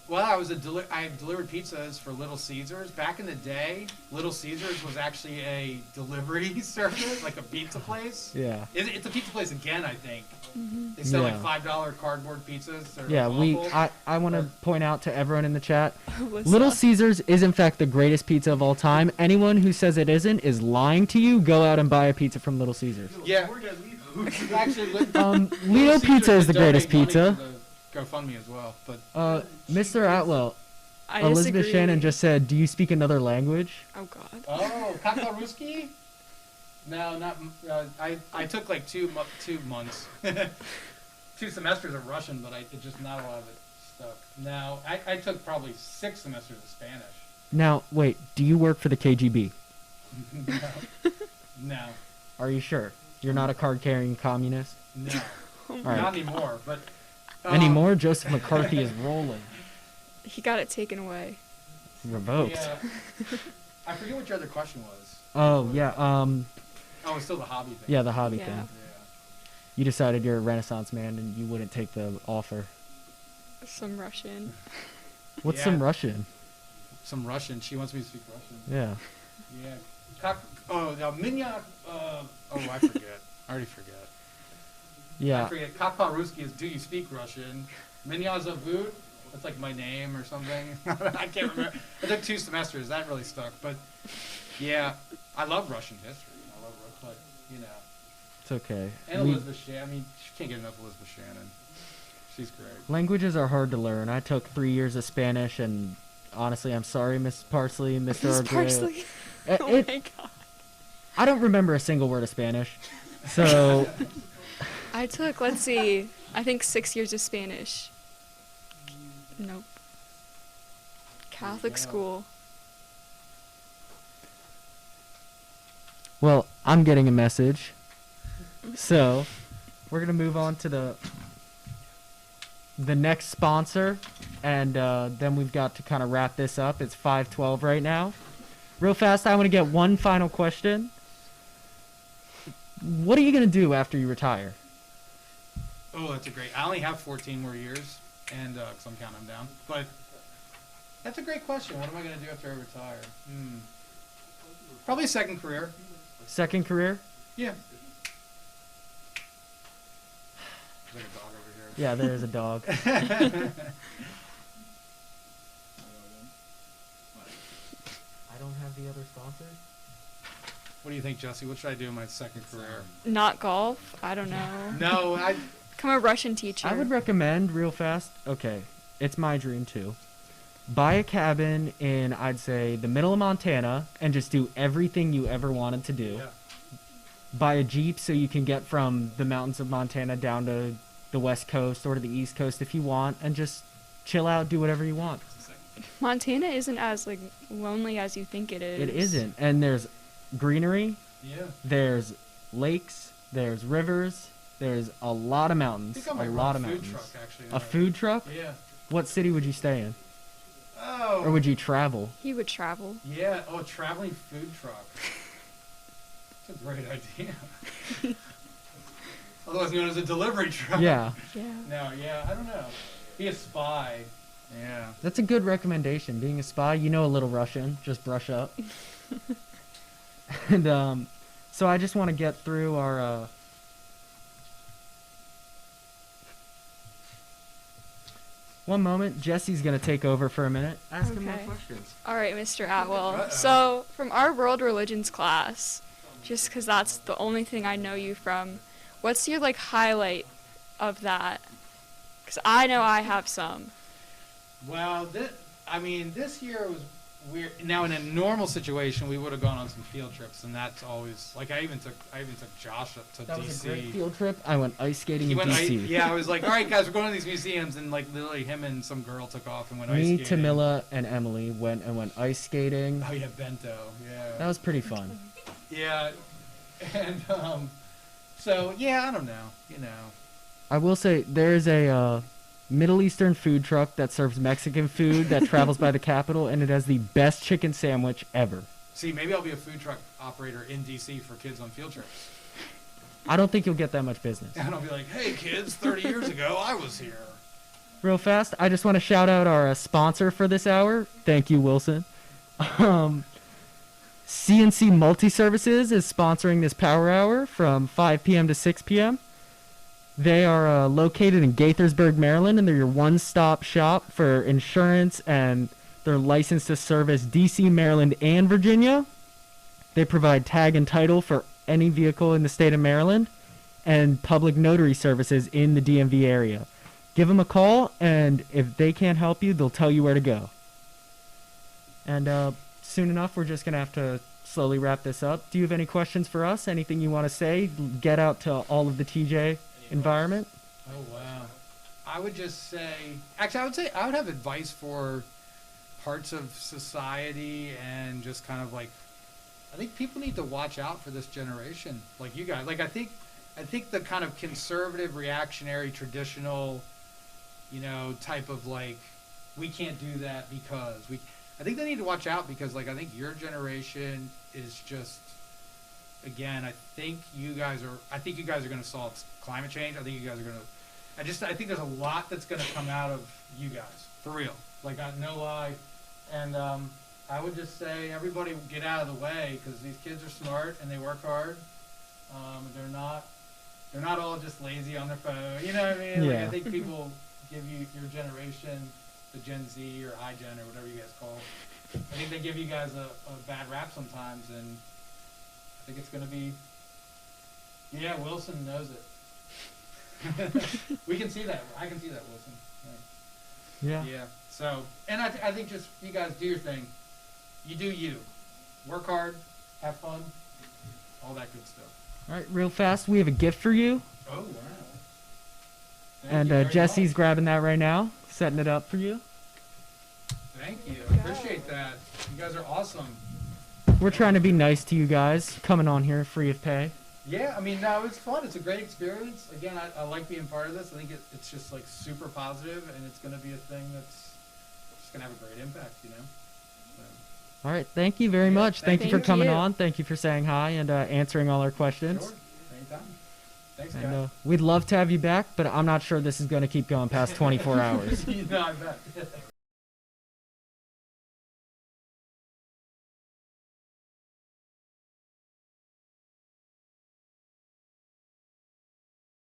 Well, I delivered pizzas for Little Caesars. Back in the day, Little Caesars was actually a delivery service, like a pizza place. Yeah. It's a pizza place again, I think. Mm-hmm. They sell Yeah. like $5 cardboard pizzas. They're Yeah, awful. I want to point out to everyone in the chat, What's Little up? Caesars is in fact the greatest pizza of all time. Anyone who says it isn't is lying to you. Go out and buy a pizza from Little Caesars. Yeah. We're gonna leave. Actually, Leo Pizza is the greatest pizza. GoFundMe as well, but Mr. Atwell, I Elizabeth disagree. Shannon just said, "Do you speak another language?" Oh God. oh, Kakaruski? No, not. I took like 2 months, 2 semesters of Russian, but it just not a lot of it stuck. Now I took probably 6 semesters of Spanish. Now, wait, do you work for the KGB? No, Are you sure? You're not a card-carrying communist? no, All not right. anymore. But Anymore? Joseph McCarthy is rolling. He got it taken away. Revoked. Yeah, I forget what your other question was. Oh, yeah, Oh, it's still the hobby thing. yeah, the hobby Yeah. thing. Yeah. You decided you're a Renaissance man and you wouldn't take the offer. Some Russian. What's Yeah. some Russian? Some Russian. She wants me to speak Russian. Yeah. Yeah. Minya. I forget. I already forget. I Yeah. forget. Kapa Ruski is do you speak Russian? Minya Zavut? That's like my name or something. I can't remember. I took 2 semesters. That really stuck. But yeah, I love Russian history. I love but you know. It's okay. And We- Elizabeth Shannon. I mean, she can't get enough of Elizabeth Shannon. She's great. Languages are hard to learn. I took 3 years of Spanish, and honestly, I'm sorry, Miss Parsley, Mr. Miss Orgre. Parsley. It- Oh it- my God. I don't remember a single word of Spanish, so I took, let's see, I think 6 years of Spanish. Nope. Catholic Yeah. school. well, I'm getting a message. So we're gonna move on to the next sponsor, and then we've got to kind of wrap this up. It's 5:12 right now. Real fast, I want to get one final question. What are you gonna do after you retire? Oh, that's a great. I only have 14 more years, and because I'm counting them down. But that's a great question. What am I going to do after I retire? Probably a second career. Second career? Yeah. There's like a dog over Yeah, there's a dog. here. I don't have the other sponsors. What do you think, Jesse? What should I do in my second career? Not golf. I don't know. No, Become a Russian teacher. I would recommend real fast. Okay, it's my dream too. Buy a cabin in, I'd say, the middle of Montana and just do everything you ever wanted to do. Yeah. Buy a Jeep so you can get from the mountains of Montana down to the West Coast or to the East Coast if you want, and just chill out, do whatever you want. Montana isn't as like lonely as you think it is. It isn't. And there's greenery, Yeah. there's lakes, there's rivers, there's a lot of I mountains. think I A might lot run of a food mountains. truck, actually. A food truck? Yeah. What city would you stay in? Oh. Or would you travel? He would travel. Yeah. Oh, traveling food truck. That's a great idea. Otherwise known as a delivery truck. Yeah, Yeah. No, yeah, I don't know. Be a spy. Yeah. that's a good recommendation. Being a spy, you know a little Russian, just brush up. And so I just want to get through our one moment. Jesse's gonna take over for a minute. Ask him more Okay. questions. All right, Mr. Atwell. Uh-oh. So, from our world religions class, just because that's the only thing I know you from, what's your like highlight of that? Because I know I have some. Well, this year was weird. Now, in a normal situation, we would have gone on some field trips, and that's always like I even took Josh up to That DC. was a great field trip. I went ice skating He in went, DC. yeah, I was like, all right, guys, we're going to these museums, and like literally him and some girl took off and went ice Me, skating. Tamila, and Emily went ice skating. Oh yeah, bento. Yeah. That was pretty fun. Yeah, and so yeah, I don't know, I will say there is a Middle Eastern food truck that serves Mexican food that travels by the capital, and it has the best chicken sandwich ever. See, maybe I'll be a food truck operator in DC for kids on field trips, I don't think you'll get that much business. and I'll be like, hey kids, 30 years ago I was here. real fast, I just want to shout out our sponsor for this hour. Thank you, Wilson. CNC Multi-Services is sponsoring this power hour from 5 p.m. to 6 p.m. They are located in Gaithersburg, Maryland, and they're your one-stop shop for insurance, and they're licensed to service D.C., Maryland, and Virginia. They provide tag and title for any vehicle in the state of Maryland and public notary services in the DMV area. Give them a call, and if they can't help you, they'll tell you where to go. And soon enough, we're just going to have to slowly wrap this up. Do you have any questions for us? Anything you want to say? Get out to all of the TJ environment? Oh, wow. I would just say, actually, I would have advice for parts of society and just kind of like, I think people need to watch out for this generation. Like you guys, like I think the kind of conservative, reactionary, traditional, type of like, we can't do that because I think they need to watch out because like, I think your generation is just, again, I think you guys are going to solve climate change. I think you guys are going to, I think there's a lot that's going to come out of you guys, for real. Like, no lie. And I would just say everybody get out of the way because these kids are smart and they work hard. They're not all just lazy on their phone. You know what I mean? Yeah. Like, I think people give you, your generation, the Gen Z or iGen or whatever you guys call it, I think they give you guys a bad rap sometimes, and I think it's going to be, yeah, Wilson knows it. We can see that. I can see that, Wilson. Yeah. Yeah. So, and I think just you guys do your thing. You do you. Work hard, have fun, all that good stuff. All right, real fast, we have a gift for you. Oh, wow. Thank And you very Jesse's much. grabbing that right now, setting it up for you. Thank you. I appreciate that. You guys are awesome. We're trying to be nice to you guys, coming on here free of pay. Yeah, I mean, no, it's fun. It's a great experience. Again, I like being part of this. I think it's just like super positive, and it's going to be a thing that's just going to have a great impact, So. All right, thank you very Yeah, much. Thank you for thank coming you. on. Thank you for saying hi and answering all our questions. Sure. Anytime. Thanks, And guys. we'd love to have you back, but I'm not sure this is going to keep going past 24 hours. I bet.